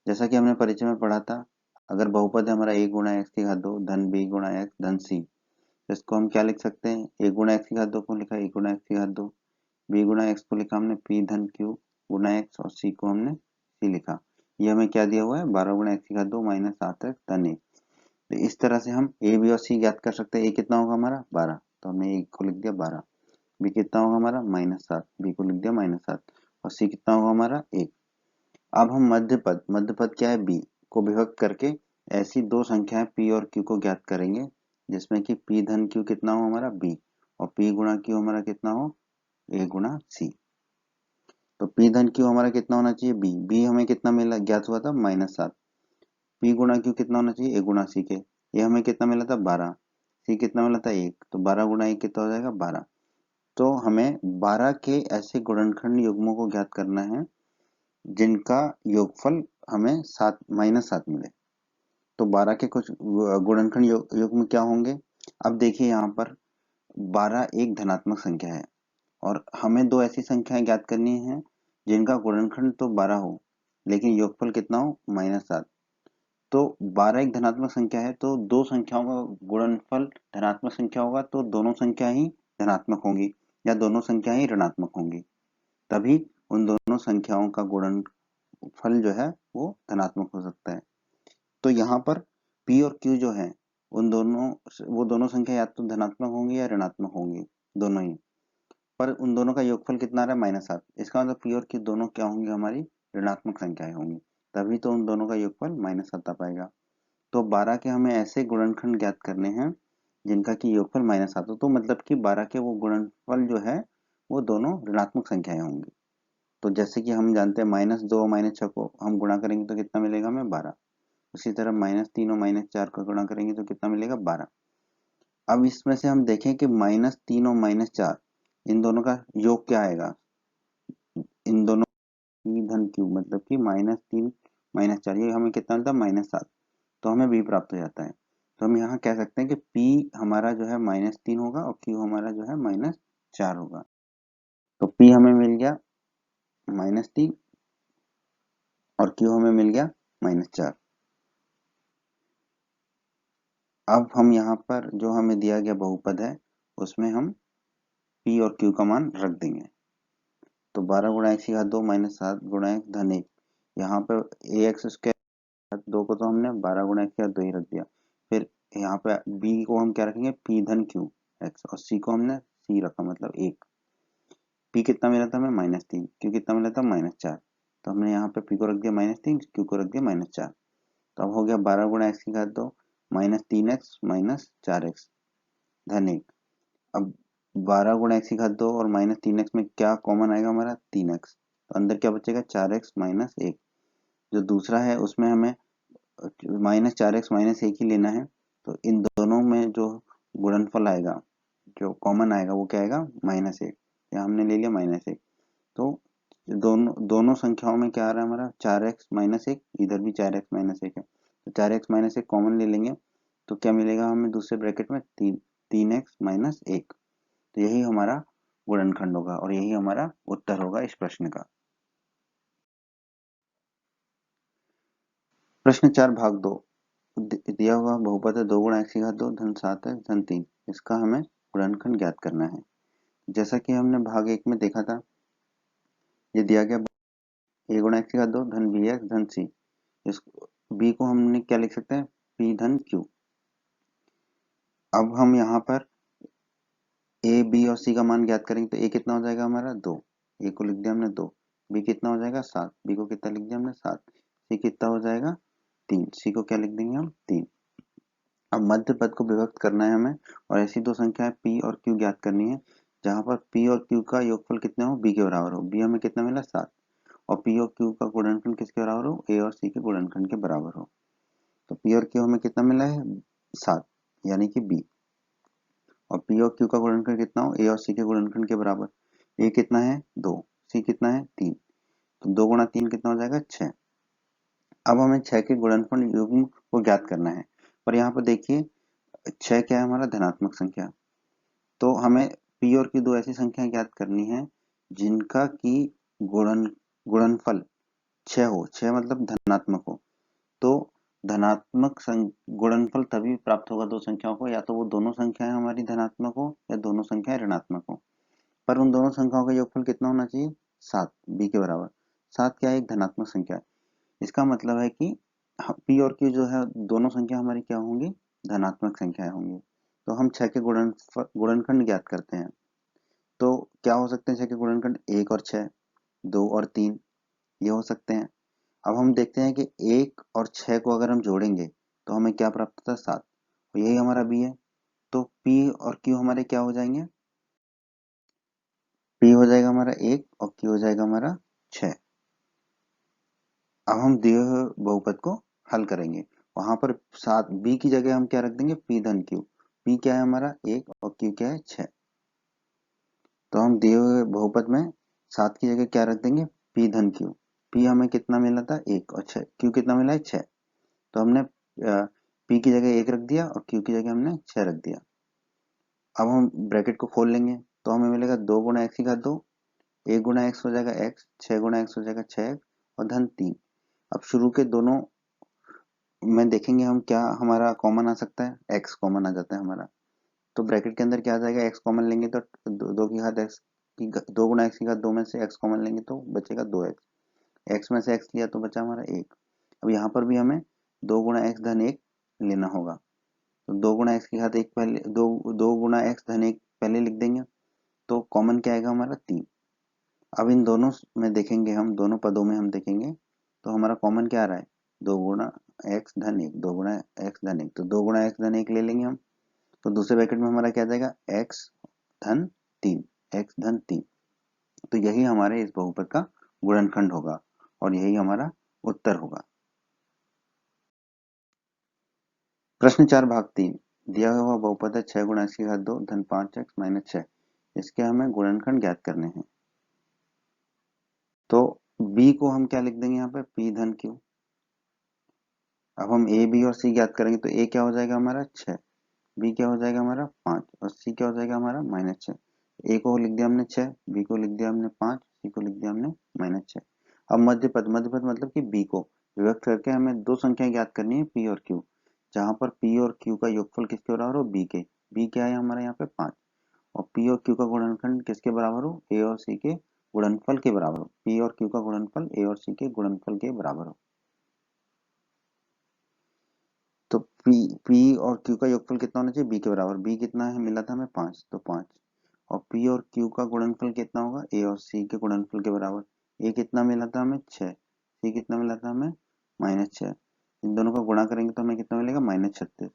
जैसा कि हमने परिचय में पढ़ा था, अगर बहुपद है हमारा a गुना x की घात 2 धन b गुना x धन c, तो इसको हम क्या लिख सकते हैं, a गुना x की घात 2 को लिखा a गुना x की घात 2, b गुना x को लिखा हमने p धन q गुना x और c को हमने c लिखा। ये हमें क्या दिया हुआ है, 12 गुना x की घात 2 माइनस 7x धन 1। तो इस तरह से हम a b और c ज्ञात कर सकते हैं। a कितना होगा हमारा, 12, तो हमने a को लिख दिया 12। b कितना होगा हमारा, -7, b को लिख दिया -7, और c कितना होगा हमारा, 1। अब हम मध्यपद क्या है, b को विभक्त करके ऐसी दो संख्याएं p और q को ज्ञात करेंगे जिसमें कि p धन q कितना हो हमारा, b, और p गुणा q हमारा कितना हो, a गुणा c। तो p धन q हमारा कितना होना चाहिए, b हमें कितना मिला, ज्ञात हुआ था -7। p गुणा q कितना होना चाहिए, a गुणा c के, ये हमें कितना मिला था 12, c कितना मिला था 1, तो 12 गुणा 1 कितना हो जाएगा 12। तो हमें 12 के ऐसे गुणनखंड युग्मों को ज्ञात करना है जिनका योगफल हमें -7 मिले। तो 12 के कुछ गुणनखंड युग्म क्या होंगे। अब देखिए यहाँ पर 12 एक धनात्मक संख्या है और हमें दो ऐसी संख्याएं ज्ञात करनी है जिनका गुणनखंड तो 12 हो लेकिन योगफल कितना हो, -7। तो 12 एक धनात्मक संख्या है तो दो संख्याओं का गुणनफल धनात्मक संख्या होगा तो दोनों संख्या ही धनात्मक होंगी या दोनों संख्या ही ऋणात्मक होंगी, तभी उन दोनों संख्याओं का गुणनफल जो है वो धनात्मक हो सकता है। तो यहाँ पर p और q जो है उन दोनों, वो दोनों संख्या या तो धनात्मक होंगी या ऋणात्मक होंगी, दोनों ही। पर उन दोनों का योगफल कितना आ रहा है, -7। इसका मतलब p और q दोनों क्या होंगी, हमारी ऋणात्मक संख्याएं होंगी। तभी तो उन दोनों का योगफल -7 आ पाएगा। तो 12 के हमें ऐसे गुणनखंड ज्ञात करने हैं जिनका कि योगफल -7 हो, तो मतलब कि 12 के वो गुणनफल जो है वो दोनों ऋणात्मक संख्याएं होंगी। तो जैसे कि हम जानते हैं -2 और -6 को हम गुणा करेंगे तो कितना मिलेगा हमें 12। उसी तरह -3 और -4 का गुणा करेंगे तो कितना मिलेगा 12। अब इसमें से हम देखें कि -3 और -4 इन दोनों का योग क्या आएगा, इन दोनों की धन क्यूब, मतलब कि -3 -4 ये हमें कितना मिलता है -7, तो हमें b प्राप्त हो जाता है। तो हम यहाँ कह सकते हैं कि p हमारा जो है -3 होगा और q हमारा जो है -4 होगा। तो p हमें मिल गया -3 और q हमें मिल गया -4। अब हम यहाँ पर जो हमें दिया गया बहुपद है उसमें हम p और q का मान रख देंगे। तो 12 गुणा x की घात 2 -7 गुणा x धन 1, यहाँ पर ax स्क्वायर 2 को तो हमने 12 गुणा x की घात 2 ही रख दिया। फिर यहाँ पे b को हम क्या रखेंगे, p धन q x, और c को हमने c रखा मतलब 1। p कितना मिला था हमें -3, q कितना मिला था -4, तो हमने यहाँ पे p को रख दिया -3, q को रख दिया -4। तो अब हो गया 12 गुणा x की घात 2 -3x -4x धन 1। अब 12 गुणा x की घात 2 और -3x में क्या कॉमन आएगा हमारा 3x, तो अंदर क्या बचेगा 4x -1। जो दूसरा है उसमें हमें -4x -1 ही लेना है, तो इन दोनों में जो गुणनफल आएगा जो कॉमन आएगा वो क्या आएगा -1, यहाँ हमने ले लिया -1। तो दोनों संख्याओं में क्या आ रहा है हमारा 4x -1, इधर भी 4x -1 है, तो 4x -1 कॉमन ले लेंगे तो क्या मिलेगा हमें दूसरे ब्रैकेट में 3x -1। तो यही हमारा गुणनखंड होगा और यही हमारा उत्तर होगा इस प्रश्न का। प्रश्न 4 भाग 2, दिया हुआ बहुपद है 2 गुणा x की घात 2 धन 7 है धन 3, इसका हमें गुणनखंड ज्ञात करना है। जैसा कि हमने भाग 1 में देखा था, ये दिया गया a गुणा x की घात 2 धन bx धन c, इस b को हमने क्या लिख सकते हैं p धन q। अब हम यहाँ पर a b और c का मान ज्ञात करेंगे तो a कितना हो जाएगा हमारा 2, a को लिख दिया हमने 2, b कितना हो जाएगा 7, b को कितना लिख दिया हमने 7, c कितना हो जाएगा 3, c को क्या लिख देंगे हम 3। अब मध्य पद को विभक्त करना है हमें और ऐसी दो संख्याएं p और q ज्ञात करनी है जहां पर p और q का योगफल कितने हो b के बराबर हो। b हमें कितना मिला 7 और p और q का गुणनखंड किसके बराबर हो, a और c के गुणनखंड के बराबर हो। तो p और q हमें कितना मिला है 7 यानी कि b, और p और q का गुणनखंड कितना हो a और c के गुणनखंड के बराबर। a कितना है 2, c कितना है 3, तो 2 गुणा 3 कितना हो जाएगा 6। अब हमें 6 के गुणनफल युग्म को ज्ञात करना है, पर यहाँ पर देखिए 6 क्या है हमारा धनात्मक संख्या, तो हमें p और q दो ऐसी संख्याएं ज्ञात करनी है जिनका की गुणनफल 6 हो, 6 मतलब धनात्मक हो। तो धनात्मक गुणनफल तभी प्राप्त होगा दो संख्याओं को, या तो वो दोनों संख्याएं हमारी धनात्मक हो या दोनों संख्याएं ऋणात्मक हो, पर उन दोनों संख्याओं का योगफल कितना होना चाहिए 7, b के बराबर। 7 क्या है, एक धनात्मक संख्या है, इसका मतलब है कि p और q जो है दोनों संख्या हमारी क्या होंगी धनात्मक संख्याएं होंगी। तो हम 6 के गुणनखंड ज्ञात करते हैं, तो क्या हो सकते हैं 6 के गुणनखंड 1 और 6, 2 और 3 ये हो सकते हैं। अब हम देखते हैं कि 1 और 6 को अगर हम जोड़ेंगे तो हमें क्या प्राप्त होता है 7, तो यही हमारा b है। तो p और q हमारे क्या हो जाएंगे, p हो जाएगा हमारा 1 और q हो जाएगा हमारा 6। अब हम दिए हुए बहुपद को हल करेंगे, वहां पर 7 b की जगह हम क्या रख देंगे p धन q, p क्या है हमारा 1 और q क्या है 6। तो हम दिए हुए बहुपद में 7 की जगह क्या रख देंगे p धन q, p हमें कितना मिला था 1 और 6, q कितना मिला है 6, तो हमने p की जगह 1 रख दिया और q की जगह हमने 6 रख दिया। अब हम ब्रैकेट को खोल लेंगे तो हमें मिलेगा 2 गुणा x की घात 2, 1 गुणा x हो जाएगा x, 6 गुणा x हो जाएगा 6 और धन 3। अब शुरू के दोनों में देखेंगे हम क्या हमारा कॉमन आ सकता है, x कॉमन आ जाता है हमारा, तो ब्रैकेट के अंदर क्या आ जाएगा x कॉमन लेंगे तो 2 की घात x की 2 गुणा x की घात 2 में से x कॉमन लेंगे तो बचेगा 2x, x में से x लिया तो बचा हमारा 1। अब यहाँ पर भी हमें 2 गुणा x धन 1 लेना होगा, तो 2 गुणा x की घात 1 पहले 2 गुणा x धन 1 पहले लिख देंगे, तो कॉमन क्या आएगा हमारा 3। अब इन दोनों में देखेंगे हम दोनों पदों में हम देखेंगे तो हमारा कॉमन क्या आ रहा है, 2 गुणा एक्स धन 1, 2 गुणा एक्स धन 1, तो 2 गुणा एक्स धन 1 ले लेंगे हम। तो दूसरे ब्रैकेट में हमारा क्या आ जाएगा, एक्स धन 3, एक्स धन 3। तो यही हमारे इस बहुपद का गुणनखंड होगा और यही हमारा उत्तर होगा। प्रश्न 4 भाग 3, दिया हुआ बहुपद है 6 गुणा एक्स की घात 2 धन 5 एक्स माइनस 6, इसके हमें गुणनखंड ज्ञात करने हैं। तो b को हम क्या लिख देंगे यहाँ पे, p धन q। अब हम a b और c ज्ञात करेंगे तो a क्या हो जाएगा हमारा 6, b क्या हो जाएगा हमारा 5 और c क्या हो जाएगा हमारा माइनस 6। a को लिख दिया हमने 6, b को लिख दिया हमने 5, c को लिख दिया हमने माइनस 6। अब मध्यपद, मध्यपद मतलब कि b को विभक्त करके हमें दो संख्याएं ज्ञात करनी है p और q, जहां पर p और q का योगफल किसके बराबर हो, b के। b क्या है हमारे यहाँ पे 5 और p और q का गुणनखंड किसके बराबर हो, a और c के गुणनफल के बराबर हो। p और q का गुणनफल a और c के गुणनफल के बराबर हो। तो p और q का योगफल कितना होना चाहिए, b के बराबर। b कितना है मिला था हमें 5, तो 5। और p और q का गुणनफल कितना होगा, a और c के गुणनफल के बराबर। a कितना मिला था हमें 6, c कितना मिला था हमें -6। इन दोनों का गुणा करेंगे तो हमें कितना मिलेगा, -36।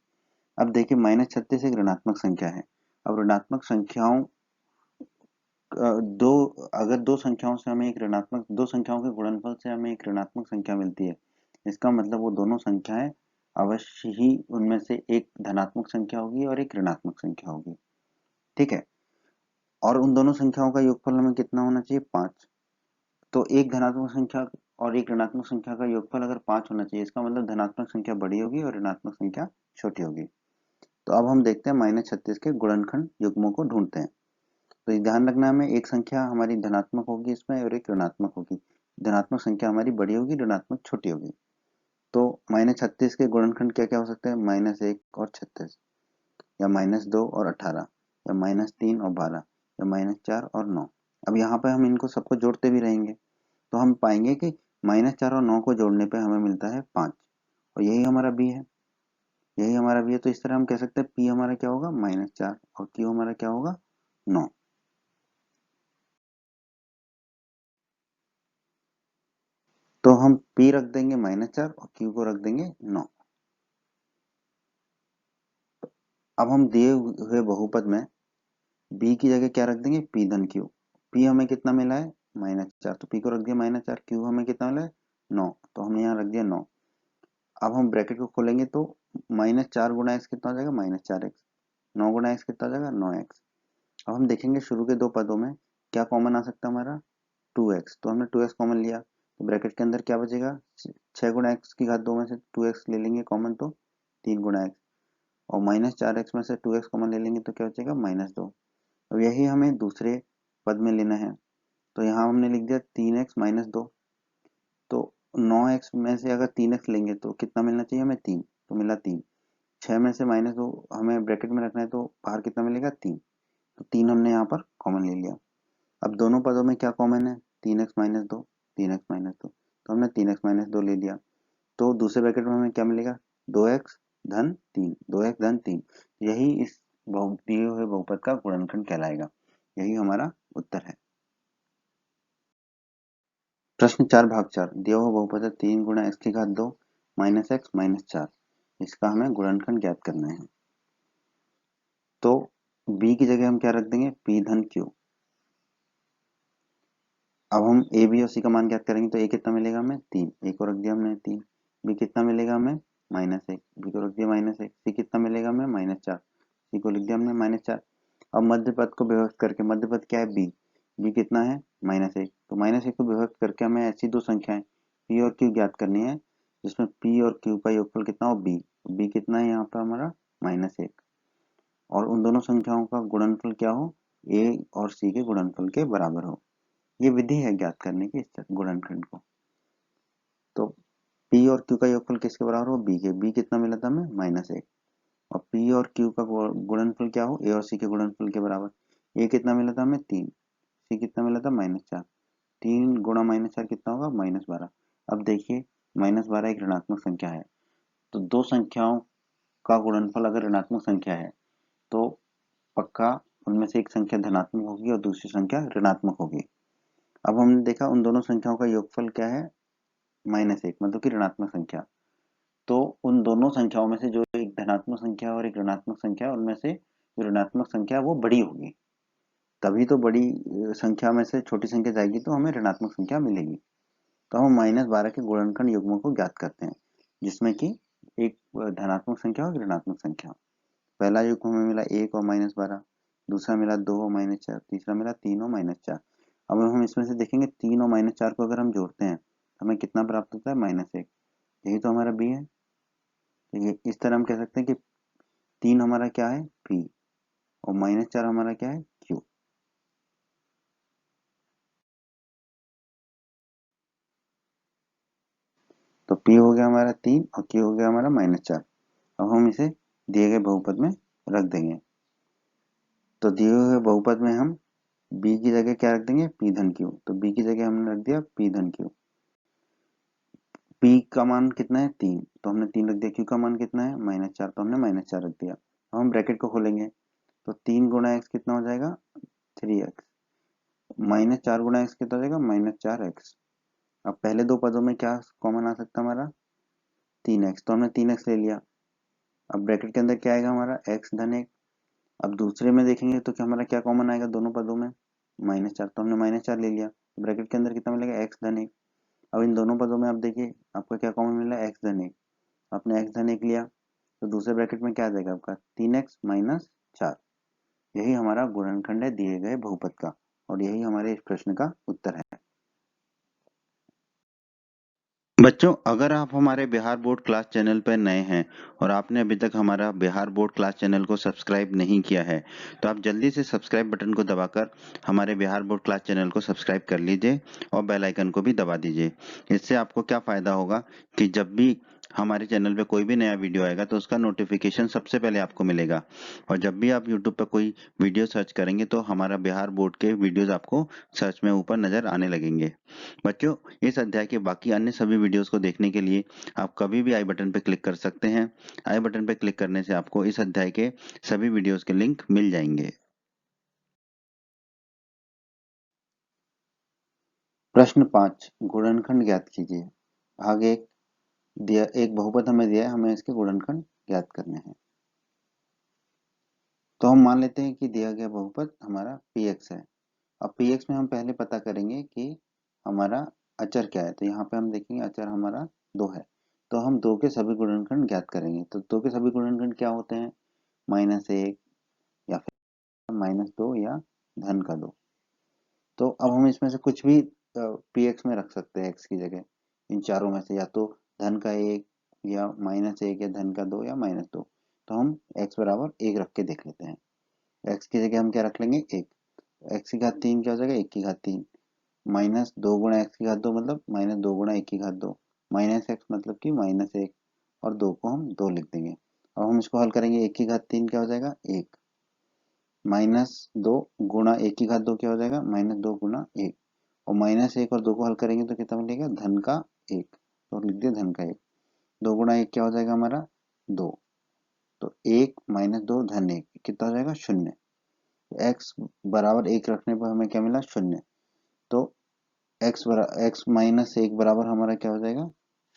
अब देखिए -36 एक ऋणात्मक संख्या है। अब ऋणात्मक संख्याओं दो अगर दो संख्याओं से हमें एक ऋणात्मक, दो संख्याओं के गुणनफल से हमें एक ऋणात्मक संख्या मिलती है, इसका मतलब वो दोनों संख्याएं अवश्य ही उनमें से एक धनात्मक संख्या होगी और एक ऋणात्मक संख्या होगी। ठीक है, और उन दोनों संख्याओं का योगफल हमें कितना होना चाहिए, 5। तो एक धनात्मक संख्या और एक ऋणात्मक संख्या का योगफल अगर 5 होना चाहिए, इसका मतलब धनात्मक संख्या बड़ी होगी और ऋणात्मक संख्या छोटी होगी। तो अब हम देखते हैं -36 के गुणनखंड युग्मों को ढूंढते हैं। तो ये ध्यान रखना, हमें एक संख्या हमारी धनात्मक होगी इसमें और एक ऋणात्मक होगी। धनात्मक संख्या हमारी बड़ी होगी, ऋणात्मक छोटी होगी। तो -36 के गुणनखंड क्या क्या हो सकते हैं, -1 और 36, या -2 और 18, या -3 और 12, या -4 और 9। अब यहाँ पे हम इनको सबको जोड़ते भी रहेंगे तो हम पाएंगे कि -4 और 9 को जोड़ने पे हमें मिलता है 5 और यही हमारा b है, यही हमारा b है। तो इस तरह हम कह सकते हैं p हमारा क्या होगा, -4 और q हमारा क्या होगा, 9। तो हम p रख देंगे -4 और q को रख देंगे 9। अब हम दिए हुए बहुपद में b की जगह क्या रख देंगे, p धन q। p हमें कितना मिला है, -4, तो p को रख दिया -4। q हमें कितना मिला है, 9, तो हमने यहाँ रख दिया 9। अब हम ब्रैकेट को खोलेंगे तो -4 गुणा x कितना हो जाएगा, -4x। 9 गुणा x कितना हो जाएगा, 9x। अब हम देखेंगे शुरू के दो पदों में क्या कॉमन आ सकता है हमारा, 2x। तो हमने 2x कॉमन लिया तो ब्रैकेट के अंदर क्या बचेगा, 6 गुणा x की घात 2 में से 2x ले लेंगे कॉमन तो 3 गुणा x, और -4x में से 2x कॉमन ले लेंगे तो क्या बचेगा, -2। अब यही हमें दूसरे पद में लेना है तो यहाँ हमने लिख दिया 3x - 2। तो 9x में से अगर 3x लेंगे तो कितना मिलना चाहिए हमें, 3, तो मिला 3। 6 में से -2 हमें ब्रैकेट में रखना है तो बाहर कितना मिलेगा, 3, तो 3 हमने यहाँ पर कॉमन ले लिया। अब दोनों पदों में क्या कॉमन है, 3x - 2, 3x - 2, तो हमने 3x - 2 ले लिया। तो दूसरे ब्रैकेट में हमें क्या मिलेगा, 2x धन 3, 2x धन 3। यही इस दिए हुए बहुपद का गुणनखंड कहलाएगा। यही हमारा उत्तर है। प्रश्न 4 भाग 4, दिया हुआ बहुपद है 3 गुणा एक्स की घात 2 -x -4, इसका हमें गुणनखंड ज्ञात करना है। तो b की जगह हम क्या रख देंगे, p धन q। अब हम a b और c का मान ज्ञात करेंगे तो a कितना मिलेगा हमें, 3, a को रख दिया हमने 3। b कितना मिलेगा हमें, -1, b को रख दिया -1। c कितना मिलेगा हमें, -4, c को लिख दिया हमने -4। अब मध्य पद को विभक्त करके, मध्य पद क्या है, b, b कितना है, -1, तो -1 को विभक्त करके हमें ऐसी दो संख्याएं p और q ज्ञात करनी है जिसमें p और q का योगफल कितना हो, b। b कितना है यहाँ पर हमारा, -1, और उन दोनों संख्याओं का गुणनफल क्या हो, a और c के गुणनफल के बराबर हो। ये विधि है ज्ञात करने की इस गुणनखंड को। तो p और q का योगफल किसके बराबर हो, b के। b कितना मिला था हमें, -1, और p और q का गुणनफल क्या हो, a और c के गुणनफल के बराबर। a कितना मिला था हमें, 3, c कितना मिला था, -4। 3 गुणा -4 कितना होगा, -12। अब देखिए -12 एक ऋणात्मक संख्या है, तो दो संख्याओं का गुणनफल अगर ऋणात्मक संख्या है तो पक्का उनमें से एक संख्या धनात्मक होगी और दूसरी संख्या ऋणात्मक होगी। अब हमने देखा उन दोनों संख्याओं का योगफल क्या है, -1 मतलब कि ऋणात्मक संख्या। तो उन दोनों संख्याओं में से जो एक धनात्मक संख्या और एक ऋणात्मक संख्या, उनमें से जो ऋणात्मक संख्या वो बड़ी होगी, तभी तो बड़ी संख्या में से छोटी संख्या जाएगी तो हमें ऋणात्मक संख्या मिलेगी। तो हम -12 के गुणनखंड युग्मों को ज्ञात करते हैं, जिसमें कि एक धनात्मक संख्या और एक ऋणात्मक संख्या। पहला युग्म हमें मिला 1 और -12, दूसरा मिला 2 और -4, तीसरा मिला 3 और -4। अब हम इसमें से देखेंगे 3 और -4 को अगर हम जोड़ते हैं तो हमें कितना प्राप्त होता है? -1। यही तो हमारा बी है। तो ये इस तरह हम कह सकते हैं कि 3 हमारा क्या है? पी, और -4 हमारा क्या है? क्यू। तो पी हो गया हमारा 3 और क्यू हो गया हमारा -4। अब हम इसे दिए गए बहुपद में रख देंगे। तो दिए हुए बहुपद में हम बी की जगह क्या रख देंगे? पी धन क्यू। तो बी की जगह हमने रख दिया पी धन क्यू। पी का मान कितना है? 3, तो हमने 3 रख दिया। क्यू का मान कितना है? -4, तो हमने -4 रख दिया। अब हम ब्रैकेट को खोलेंगे तो 3 गुणा एक्स कितना हो जाएगा? 3x। -4 गुणा एक्स कितना हो जाएगा? -4x। अब पहले दो पदों में क्या कॉमन आ सकता है हमारा? 3x, तो हमने 3x ले लिया। अब ब्रैकेट के अंदर क्या आएगा हमारा? x धन 1। अब दूसरे में देखेंगे तो क्या हमारा क्या कॉमन आएगा दोनों पदों में? -4, तो हमने -4 ले लिया। ब्रैकेट के अंदर कितना मिलेगा? x धन 1। अब इन दोनों पदों में आप देखिए आपका क्या कॉमन मिला? x धन 1। आपने x धन 1 लिया तो दूसरे ब्रैकेट में क्या आ जाएगा आपका? 3x - 4। यही हमारा गुणनखंड है दिए गए बहुपद का, और यही हमारे इस प्रश्न का उत्तर है। बच्चों, अगर आप हमारे बिहार बोर्ड क्लास चैनल पर नए हैं और आपने अभी तक हमारा बिहार बोर्ड क्लास चैनल को सब्सक्राइब नहीं किया है, तो आप जल्दी से सब्सक्राइब बटन को दबाकर हमारे बिहार बोर्ड क्लास चैनल को सब्सक्राइब कर लीजिए और बेल आइकन को भी दबा दीजिए। इससे आपको क्या फ़ायदा होगा कि जब भी हमारे चैनल पे कोई भी नया वीडियो आएगा तो उसका नोटिफिकेशन सबसे पहले आपको मिलेगा, और जब भी आप यूट्यूब पर कोई वीडियो सर्च करेंगे तो हमारा बिहार बोर्ड के वीडियोज़ आपको सर्च में ऊपर नज़र आने लगेंगे। बच्चों, इस अध्याय के बाकी अन्य सभी वीडियोस को देखने के लिए आप कभी भी आई बटन पर क्लिक कर सकते हैं। आई बटन पर क्लिक करने से आपको इस अध्याय के सभी वीडियोस के लिंक मिल जाएंगे। प्रश्न 5, गुणनखंड ज्ञात कीजिए। भाग 1, दिया एक बहुपद हमें दिया है, हमें इसके गुणनखंड ज्ञात करने हैं। तो हम मान लेते हैं कि दिया गया बहुपद हमारा px है। अब px में हम पहले पता करेंगे कि हमारा अचर क्या है। तो यहाँ पे हम देखेंगे अचर हमारा 2 है, तो हम 2 के सभी गुणनखंड ज्ञात करेंगे। तो 2 के सभी गुणनखंड क्या होते हैं? -1 या फिर -2 या धन का 2। तो अब हम इसमें से कुछ भी px में रख सकते हैं x की जगह, इन चारों में से, या तो धन का 1 या -1 या धन का 2 या -2। तो हम x बराबर 1 रख के देख लेते हैं। x की जगह हम क्या रख लेंगे? 1। x की घात 3 क्या हो जाएगा? 1 की घात 3। -2 गुणा x की घात 2 मतलब -2 गुणा 1 की घात 2। -x मतलब कि -1, और 2 को हम 2 लिख देंगे। अब हम इसको हल करेंगे। 1 की घात 3 क्या हो जाएगा? 1। -2 गुणा 1 की घात 2 क्या हो जाएगा? -2 गुणा 1। और -1 और 2 को हल करेंगे तो कितना मिलेगा? धन का 1, तो लिख दिया धन का 1। 2 गुणा 1 क्या हो जाएगा हमारा? 2। तो 1 -2 धन 1 कितना हो जाएगा? 0। x बराबर 1 रखने पर हमें क्या मिला? 0। तो x माइनस 1 बराबर हमारा क्या हो जाएगा?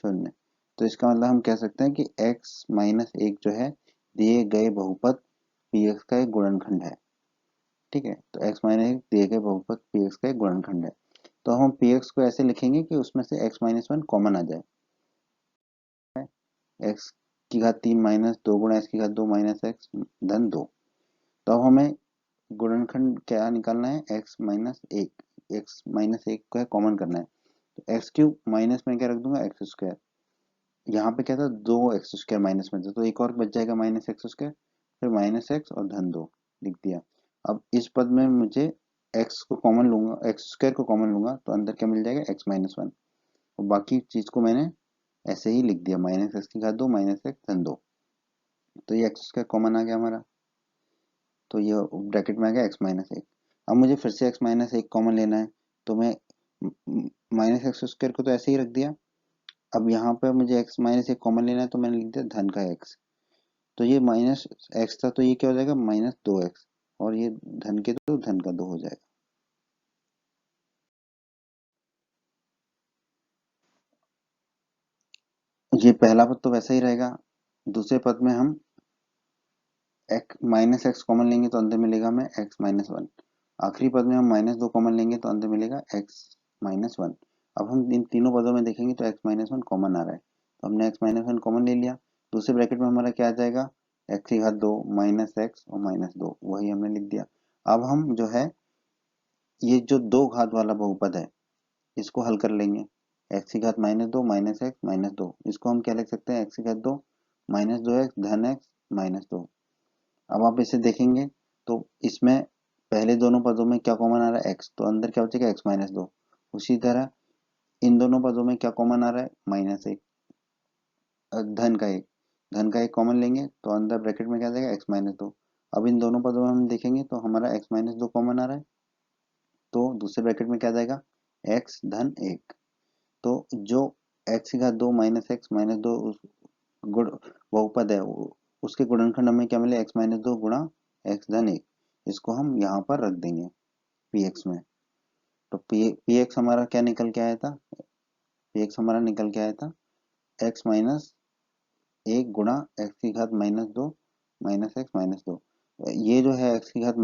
0। तो इसका मतलब हम कह सकते हैं कि x माइनस 1 जो है दिए गए बहुपद px का एक गुणनखंड है। ठीक है, तो x माइनस 1 दिए गए बहुपद px का एक गुणनखंड है। तो हम px को ऐसे लिखेंगे कि उसमें से x माइनस 1 कॉमन आ जाए। x की घात 3 -2 गुणा x की घात 2 -x धन 2। तो अब हमें गुणनखंड क्या निकालना है? x minus 1। x माइनस 1 को कॉमन करना है। तो एक्स क्यूब माइनस में क्या रख दूंगा? X square. यहाँ पे क्या था? 2x² माइनस में था, तो एक और बच जाएगा -x², फिर -x और धन 2 लिख दिया। अब इस पद में मुझे x को कॉमन लूंगा, x² को कॉमन लूंगा तो अंदर क्या मिल जाएगा? x minus 1। और बाकी चीज को मैंने ऐसे ही लिख दिया, -x की घात 2 -x धन 2। तो ये x² कॉमन आ गया हमारा, तो ये ब्रैकेट में आ गया x-1। अब मुझे फिर से x-1 कॉमन लेना है, तो मैं -x² को तो ऐसे ही रख दिया। अब यहाँ पे मुझे x-1 कॉमन लेना है, तो मैंने लिख दिया धन का x। तो ये माइनस x था, तो ये क्या हो जाएगा? -2x, और ये धन के तो धन का 2 हो जाएगा। ये पहला पद तो वैसा ही रहेगा। दूसरे पद में हम एक्स माइनस एक्स कॉमन लेंगे तो अंदर मिलेगा हमें एक्स माइनस वन। आखिरी पद में हम माइनस दो कॉमन लेंगे तो अंदर मिलेगा एक्स माइनस वन। अब हम इन तीनों पदों में देखेंगे तो एक्स माइनस वन कॉमन आ रहा है, तो हमने एक्स माइनस वन कॉमन ले लिया। दूसरे ब्रैकेट में हमारा क्या आ जाएगा, एक्स की घात दो माइनस एक्स और माइनस दो, वही हमने लिख दिया। अब हम जो है ये जो दो घात वाला बहुपद है इसको हल कर लेंगे। एक्स की घात माइनस दो माइनस एक्स माइनस दो, इसको हम क्या लिख सकते हैं, एक्स की घात दो माइनस दो एक्स धन एक्स माइनस दो। अब आप इसे देखेंगे तो इसमें पहले दोनों पदों में क्या कॉमन आ रहा है, एक्स, तो अंदर क्या बचेगा एक्स माइनस दो। उसी तरह इन दोनों पदों में क्या कॉमन आ रहा है, माइनस एक, धन का एक कॉमन लेंगे तो अंदर ब्रैकेट में क्या आ जाएगा एक्स माइनस दो। अब इन दोनों पदों में हम देखेंगे तो हमारा एक्स माइनस दो कॉमन आ रहा है, तो दूसरे ब्रैकेट में क्या आ जाएगा एक्स धन एक। तो जो एक्स की घात दो माइनस दो गुण बहुपद है उसके गुणनखंड हमें क्या मिले, एक्स माइनस दो गुणा एक्स धन एक। इसको हम यहाँ पर रख देंगे पी एक्स में। तो पी एक्स हमारा क्या निकल के आया था, पी एक्स हमारा निकल के आया था एक्स माइनस एक गुणा एक्स की घात माइनस दो माइनस एक्स माइनस दो। ये जो है एक्स की घात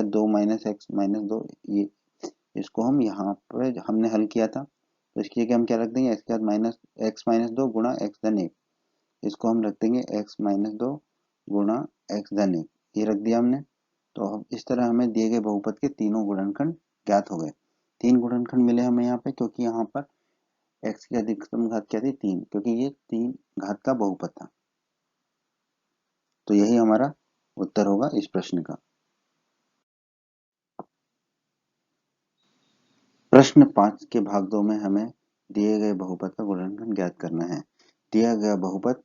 दो माइनस एक्स माइनस दो, ये इसको हम यहाँ पे हमने हल किया था, तो इसकी जगह हम क्या रख देंगे, एक्स की घात माइनस एक्स माइनस दो गुणा एक्स धन एक। इसको हम रख देंगे एक्स माइनस दो गुणा एक्स धन एक, ये रख दिया हमने। तो अब इस तरह हमें दिए गए बहुपद के तीनों गुणनखंड ज्ञात हो गए। तीन गुणनखंड मिले हमें यहाँ पे, क्योंकि यहाँ पर एक्स की अधिकतम घात क्या थी, तीन, क्योंकि ये तीन घात का बहुपद था। तो यही हमारा उत्तर होगा इस प्रश्न का। प्रश्न 5 के भाग 2 में हमें दिए गए बहुपद का गुणनखंड ज्ञात करना है। दिया गया बहुपद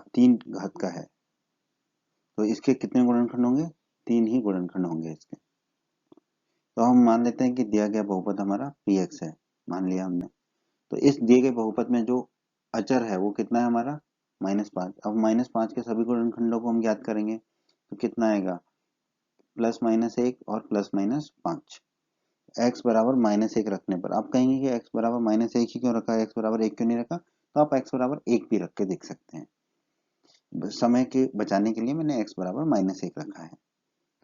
तीन घात का है, तो इसके कितने गुणनखंड होंगे, तीन ही गुणनखंड होंगे इसके। तो हम मान लेते हैं कि दिया गया बहुपद हमारा पी एक्स है, मान लिया हमने। तो इस दिए गए बहुपद में जो अचर है वो कितना है हमारा, माइनस पाँच। अब माइनस पाँच के सभी गुणनखंडों को हम ज्ञात करेंगे तो कितना आएगा, प्लस माइनस एक और प्लस माइनस पाँच। एक्स बराबर माइनस एक रखने पर आप कहेंगे कि एक्स बराबर माइनस एक ही क्यों रखा है, एक्स बराबर एक क्यों नहीं रखा, तो आप एक्स बराबर एक भी रख के देख सकते हैं। समय के बचाने के लिए मैंने एक्स बराबर माइनस एक रखा है।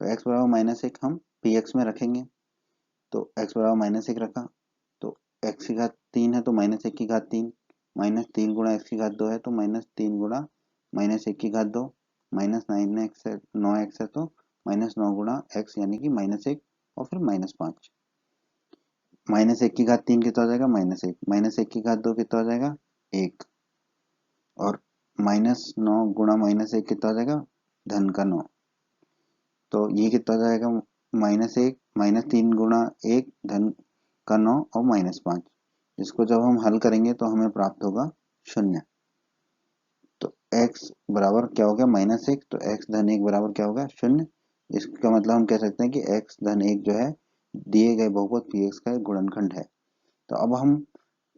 तो एक्स बराबर माइनस एक हम पी एक्स में रखेंगे, तो एक्स बराबर माइनस एक रखा, तो एक्स की घात तीन है तो माइनस एक की घात तीन, माइनस तीन गुणा एक्स की घात दो है तो माइनस तीन गुणा माइनस एक की घात दो, माइनस नाइन एक्स है, नौ एक्स है तो माइनस नौ गुणा एक्स यानी कि माइनस एक और फिर माइनस पाँच। माइनस एक की घात तीन कितना हो जाएगा, माइनस एक, माइनस एक की घात दो कितना हो जाएगा, एक, और माइनस नौ गुणा माइनस एक कितना हो जाएगा, धन का नौ। तो ये कितना हो जाएगा, माइनस एक, माइनस तीन गुणा एक धन का नौ और माइनस पाँच। इसको जब हम हल करेंगे तो हमें प्राप्त होगा शून्य। तो x बराबर क्या हो गया, माइनस एक, तो x धन एक बराबर क्या होगा, शून्य। इसका मतलब हम कह सकते हैं कि x धन एक जो है दिए गए बहुपद पी एक्स का एक गुणनखंड है। तो अब हम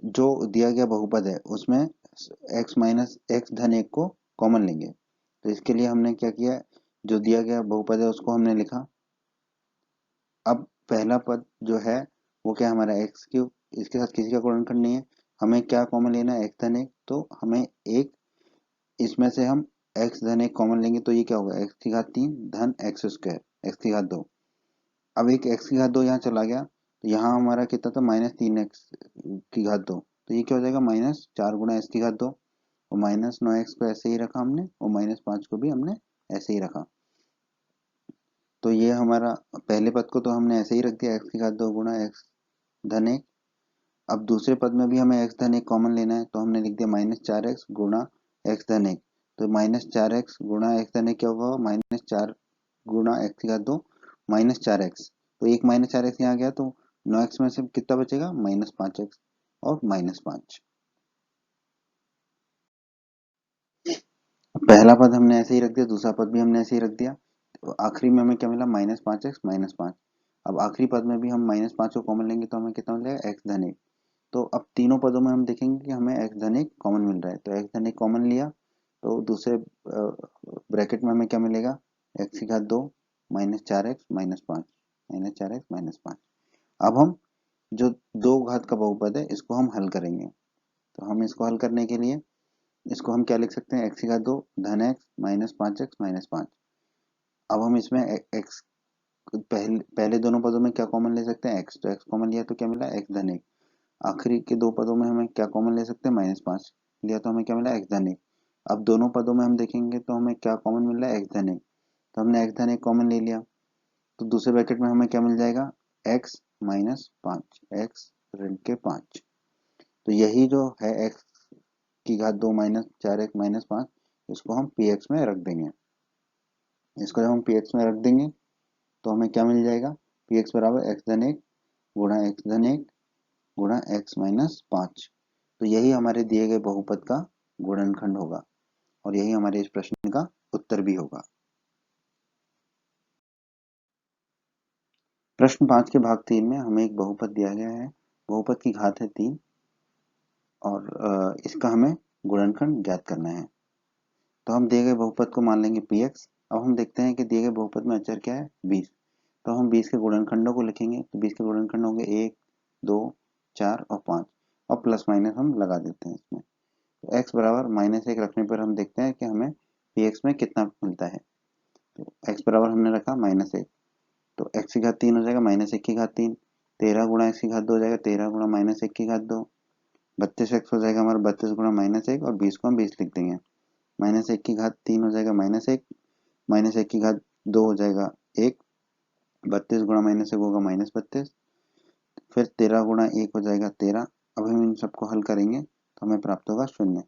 जो दिया गया बहुपद है उसमें x माइनस एक्स धन एक को कॉमन लेंगे। तो इसके लिए हमने क्या किया, जो दिया गया बहुपद है उसको हमने लिखा। अब पहला पद जो है वो क्या हमारा एक्स क्यूब, इसके साथ किसी का गुणनखंड नहीं है, हमें क्या कॉमन लेना है, एक्स धन एक, तो हमें एक इसमें से हम एक्स धन एक कॉमन लेंगे तो ये क्या होगा, एक्स की घात तीन धन एक्स स्क्वायर एक्स की घात दो। अब एक एक्स की घात दो यहाँ चला गया तो यहाँ हमारा कितना था, माइनस तीन एक्स की घात दो, तो ये क्या हो जाएगा, माइनस चार गुणा एक्स की घात दो, और माइनस नौ एक्स को ऐसे ही रखा हमने और माइनस पाँच को भी हमने ऐसे ही रखा। तो ये हमारा पहले पद को तो हमने ऐसे ही रख दिया, एक्स की घात दो गुणा एक्स धन एक। अब दूसरे पद में भी हमें एक्स धन एक कॉमन लेना है तो हमने लिख दिया माइनस चार एक्स गुणा एक्स धन एक। तो माइनस चार एक्स गुणा एक्स धन एक क्या होगा, माइनस चार गुणा एक्स की घात दो माइनस चार एक्स। तो एक माइनस चार एक्स यहाँ गया तो नौ एक्स में से कितना बचेगा, माइनस पाँच एक्स और माइनस पाँच। पहला पद हमने ऐसे ही रख दिया, दूसरा पद भी हमने ऐसे ही रख दिया, तो आखिरी में हमें क्या मिला, माइनस पाँच एक्स माइनस पाँच। अब आखिरी पद में भी हम माइनस पाँच को कॉमन लेंगे तो हमें कितना मिलेगा, एक्स धन एक। तो अब तीनों पदों में हम देखेंगे कि हमें एक्स धन एक कॉमन मिल रहा है, तो एक्स धन एक कॉमन लिया तो दूसरे ब्रैकेट में हमें क्या मिलेगा, एक्स की घात दो माइनस चार एक्स माइनस पाँच, माइनस चार एक्स माइनस पाँच। अब हम जो दो घात का बहुपद है इसको हम हल करेंगे। तो हम इसको हल करने के लिए इसको हम क्या लिख सकते हैं, x की घात 2 धन x माइनस 5x माइनस 5। अब हम इसमें x पहले दोनों पदों में क्या कॉमन ले सकते हैं, x, तो x कॉमन लिया तो क्या मिला, x धन 1। आखिरी के दो पदों में हमें क्या कॉमन ले सकते हैं, माइनस 5 लिया तो हमें क्या मिला, x धन 1। अब दोनों पदों में हम देखेंगे तो हमें क्या कॉमन मिल रहा है, x धन 1। तो हमने x धन 1 कॉमन ले लिया, तो दूसरे ब्रैकेट में हमें क्या मिल जाएगा, x माइनस 5, x ऋण के 5। तो यही जो है x की घात 2 माइनस 4x माइनस 5, इसको हम px में रख देंगे। इसको जब हम px में रख देंगे तो हमें क्या मिल जाएगा, px बराबर x धन 1 गुणा x धन 1 गुणा x माइनस 5। तो यही हमारे दिए गए बहुपद का गुणनखंड होगा और यही हमारे इस प्रश्न का उत्तर भी होगा। प्रश्न 5 के भाग 3 में हमें एक बहुपद दिया गया है, बहुपद की घात है 3 और इसका हमें गुणनखंड ज्ञात करना है। तो हम दिए गए बहुपद को मान लेंगे px। अब हम देखते हैं कि दिए गए बहुपद में अचर क्या है, 20। तो हम 20 के गुणनखंडों को लिखेंगे, तो 20 के गुणनखंड होंगे 1 2 4 और 5 और प्लस माइनस हम लगा देते हैं इसमें। तो x बराबर माइनस 1 रखने पर हम देखते हैं कि हमें px में कितना मिलता है। तो x बराबर हमने रखा माइनस 1, तो x की घात 3 हो जाएगा माइनस 1 की घात 3, 13 गुणा x की घात 2 हो जाएगा 13 गुणा माइनस 1 की घात 2, 32x हो जाएगा हमारा 32 गुणा माइनस 1 और 20 को हम 20 लिख देंगे। माइनस 1 की घात 3 हो जाएगा माइनस 1, माइनस 1 की घात 2 हो जाएगा 1, 32 गुणा माइनस 1 होगा माइनस 32, फिर 13 गुणा 1 हो जाएगा 13। अब हम इन सबको हल करेंगे तो हमें प्राप्त होगा 0।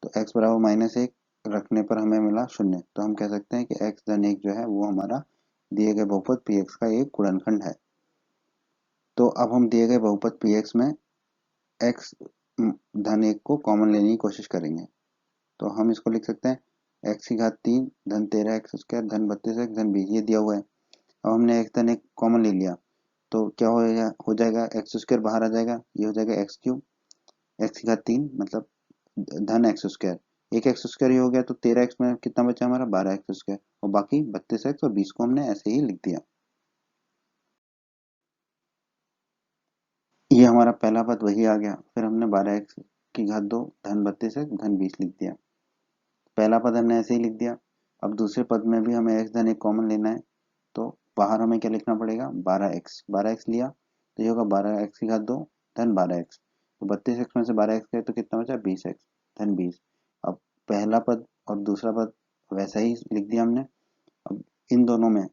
तो x बराबर माइनस 1 रखने पर हमें मिला 0। तो हम कह सकते हैं कि x धन 1 जो है वो हमारा दिए गए बहुपद px का एक गुणनखंड है। तो अब हम दिए गए बहुपद px में x धन 1 को कॉमन लेने की कोशिश करेंगे। तो हम इसको लिख सकते हैं x की घात 3 धन 13x स्क्वायर धन 32x धन 20, ये दिया हुआ है। अब हमने x धन 1 कॉमन ले लिया तो क्या हो जाएगा, एक्स स्क्वायर बाहर आ जाएगा, ये हो जाएगा एक्स क्यूब, एक्स की घात 3 मतलब धन एक्स स्क्वायर, एक एक्स स्क्वायर ही हो गया, तो 13x में कितना बचा हमारा 12x स्क्वायर और बाकी 32x और 20 को हमने ऐसे ही लिख दिया। ये हमारा पहला पद वही आ गया। फिर हमने 12x की घात 2 धन 32x धन 20 लिख दिया, पहला पद हमने ऐसे ही लिख दिया। अब दूसरे पद में भी हमें x धन 1 कॉमन लेना है, तो बाहर हमें क्या लिखना पड़ेगा, 12x लिया तो ये होगा 12x की घात 2 धन 12x, तो 32x में से 12x गए तो कितना बचा, 20x धन 20। अब पहला पद और दूसरा पद वैसा ही लिख दिया हमने। अब इन दोनों में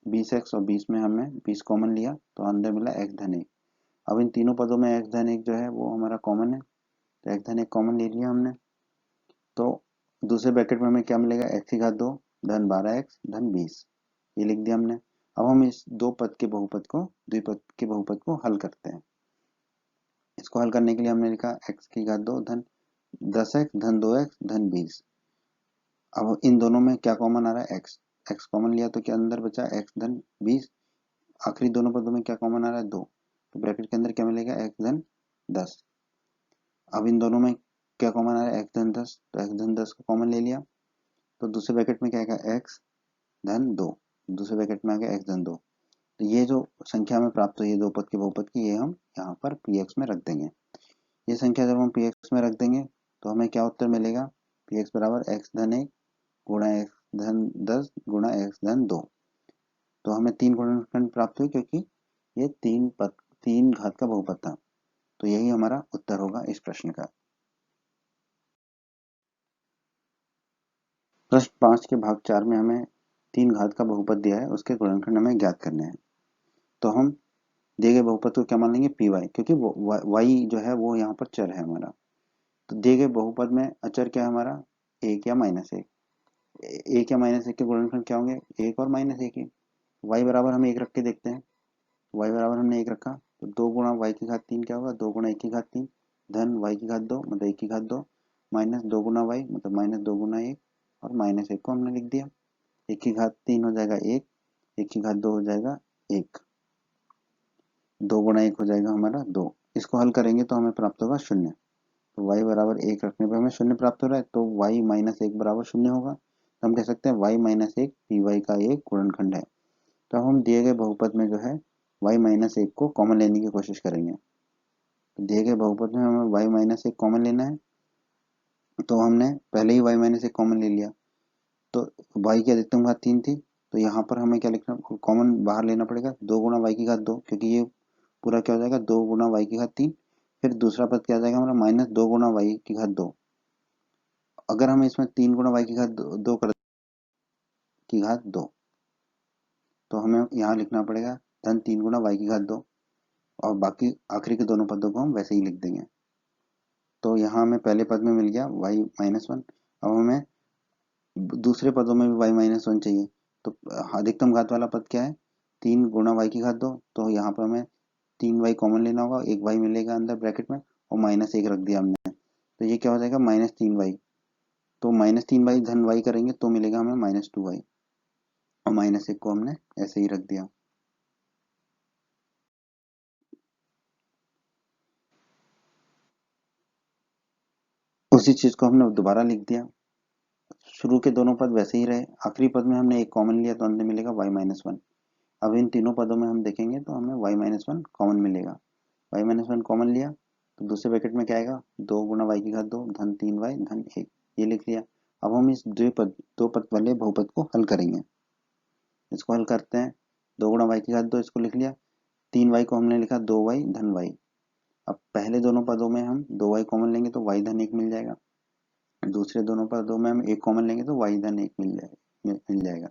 20x और 20 में हमने 20 कॉमन लिया तो अंदर मिला x धन 1। अब इन तीनों पदों में x धन 1 जो है वो हमारा कॉमन है, तो x धन 1 कॉमन ले लिया हमने। तो दूसरे ब्रैकेट में हमें क्या मिलेगा, x की घात 2 धन 12x धन 20, ये लिख दिया हमने। अब हम इस दो पद के बहुपद को द्विपद के बहुपद को हल करते हैं। इसको हल करने के लिए हमने लिखा x की घात 2 धन 10x धन 2x धन 20। अब इन दोनों में क्या कॉमन आ रहा है, x कॉमन लिया तो क्या अंदर बचा x धन 20। आखिरी दोनों पदों में क्या कॉमन आ रहा है, 2, तो ब्रैकेट के अंदर क्या मिलेगा, x धन 10। अब इन दोनों में क्या कॉमन आ रहा है, x धन 10, तो x धन 10 को कॉमन ले लिया। तो दूसरे ब्रैकेट में क्या आएगा, x धन 2, दूसरे ब्रैकेट में आ गया x धन 2। तो ये जो संख्या हमें प्राप्त हुई है दो पद के बहुपद की, ये हम यहाँ पर px में रख देंगे। ये संख्या जब हम px में रख देंगे तो हमें क्या उत्तर मिलेगा, px बराबर x धन 1 गुणा x धन 10 गुणा x धन 2। तो हमें 3 गुणनखंड प्राप्त हुए क्योंकि ये 3 घात का बहुपद था। तो यही हमारा उत्तर होगा इस प्रश्न का। प्रश्न 5 के भाग 4 में हमें 3 घात का बहुपद दिया है, उसके गुणनखंड हमें ज्ञात करने हैं। तो हम दिए गए बहुपद को क्या मान लेंगे, पी वाई, क्योंकि वाई जो है वो यहाँ पर चर है हमारा। तो दिए गए बहुपद में अचर क्या है हमारा, एक या माइनस एक। एक या माइनस एक के गुणनखंड क्या होंगे, एक और माइनस एक ही। वाई बराबर हम एक रख के देखते हैं, वाई बराबर हमने एक रखा तो 2 गुणा वाई की घात 3 क्या होगा, 2 गुणा 1 की घात 3 धन वाई की घात 2 मतलब 1 की घात 2 माइनस 2 गुणा वाई मतलब माइनस 2 गुणा 1 और माइनस 1 को हमने लिख दिया। 1 की घात 3 हो जाएगा 1, 1 की घात 2 हो जाएगा 1, 2 गुणा 1 हो जाएगा हमारा 2। इसको हल करेंगे तो हमें प्राप्त होगा 0। तो y बराबर 1 रखने पर हमें 0 प्राप्त हो रहा है, तो y माइनस 1 बराबर 0 होगा। तो हम कह सकते हैं y माइनस 1 पी वाई का एक गुणनखंड है। तो हम दिए गए बहुपद में जो है y माइनस 1 को कॉमन लेने की कोशिश करेंगे। तो दिए गए बहुपद में हमें y माइनस एक कॉमन लेना है, तो हमने पहले ही y माइनस एक कॉमन ले लिया। तो y की अधिकतम घात 3 थी, तो यहाँ पर हमें क्या लिखना, कॉमन बाहर लेना पड़ेगा, 2 गुणा y की घात 2, क्योंकि ये पूरा क्या हो जाएगा 2 गुणा y की घात 3। फिर दूसरा पद क्या आ जाएगा हमारा, माइनस 2 गुणा y की घात 2। अगर हम इसमें 3 गुणा y की घात 2 कर की घात 2, तो हमें यहाँ लिखना पड़ेगा धन 3 गुणा y की घात 2, और बाकी आखिरी के दोनों पदों को हम वैसे ही लिख देंगे। तो यहाँ हमें पहले पद में मिल गया y माइनस 1। अब हमें दूसरे पदों में भी y माइनस 1 चाहिए। तो अधिकतम घात वाला पद क्या है, 3 गुणा y की घात 2। तो यहाँ पर हमें 3y कॉमन लेना होगा, एक y मिलेगा अंदर ब्रैकेट में, और माइनस 1 रख दिया हमने, तो ये क्या हो जाएगा -3y। तो -3y धन y करेंगे तो मिलेगा हमें -2y, और -1 को हमने ऐसे ही रख दिया। उसी चीज को हमने दोबारा लिख दिया। शुरू के दोनों पद वैसे ही रहे, आखिरी पद में हमने एक कॉमन लिया तो अंत में मिलेगा y माइनस 1। अब इन तीनों पदों में हम देखेंगे तो हमें y माइनस 1 कॉमन मिलेगा। y माइनस 1 कॉमन लिया तो दूसरे ब्रैकेट में क्या आएगा, 2 गुणा y की घात 2 धन 3y धन 1, ये लिख लिया। अब हम इस दो पद वाले बहुपद को हल करेंगे। इसको हल करते हैं, 2 गुणा y की घात 2 इसको लिख लिया, 3y को हमने लिखा 2y धन y। अब पहले दोनों पदों में हम 2y कॉमन लेंगे तो y धन 1 मिल जाएगा, दूसरे दोनों पदों में हम 1 कॉमन लेंगे तो y धन 1 मिल जाएगा।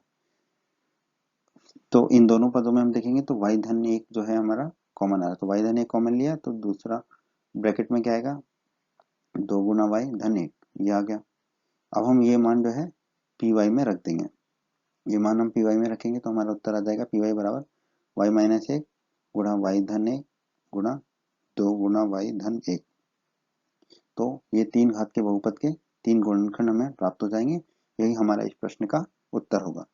तो इन दोनों पदों में हम देखेंगे तो y धन 1 जो है हमारा कॉमन आ रहा है, तो y धन 1 कॉमन लिया तो दूसरा ब्रैकेट में क्या आएगा, 2 गुना y धन 1, ये आ गया। अब हम ये मान जो है पी वाई में रख देंगे, ये मान हम पी वाई में रखेंगे तो हमारा उत्तर आ जाएगा पी वाई बराबर वाई माइनस 1 गुणा वाई धन 1 गुणा 2 गुणा वाई धन 1। तो ये 3 घात के बहुपद के 3 गुणनखंड हमें प्राप्त हो जाएंगे। यही हमारा इस प्रश्न का उत्तर होगा।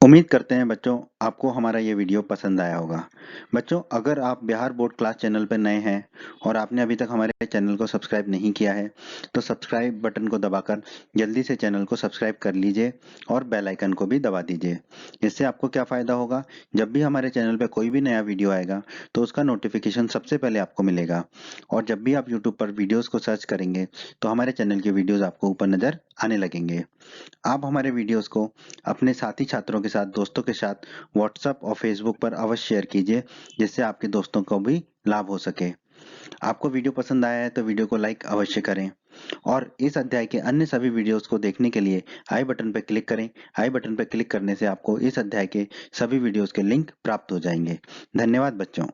उम्मीद करते हैं बच्चों आपको हमारा ये वीडियो पसंद आया होगा। बच्चों अगर आप बिहार बोर्ड क्लास चैनल पर नए हैं और आपने अभी तक हमारे चैनल को सब्सक्राइब नहीं किया है तो सब्सक्राइब बटन को दबाकर जल्दी से चैनल को सब्सक्राइब कर लीजिए और बेल आइकन को भी दबा दीजिए। इससे आपको क्या फ़ायदा होगा, जब भी हमारे चैनल पर कोई भी नया वीडियो आएगा तो उसका नोटिफिकेशन सबसे पहले आपको मिलेगा, और जब भी आप यूट्यूब पर वीडियोज़ को सर्च करेंगे तो हमारे चैनल के वीडियोज़ आपको ऊपर नज़र आने लगेंगे। आप हमारे वीडियोस को अपने साथी छात्रों के साथ, दोस्तों के साथ व्हाट्सएप और फेसबुक पर अवश्य शेयर कीजिए, जिससे आपके दोस्तों को भी लाभ हो सके। आपको वीडियो पसंद आया है तो वीडियो को लाइक अवश्य करें, और इस अध्याय के अन्य सभी वीडियोस को देखने के लिए आई बटन पर क्लिक करें। आई बटन पर क्लिक करने से आपको इस अध्याय के सभी वीडियोस के लिंक प्राप्त हो जाएंगे। धन्यवाद बच्चों।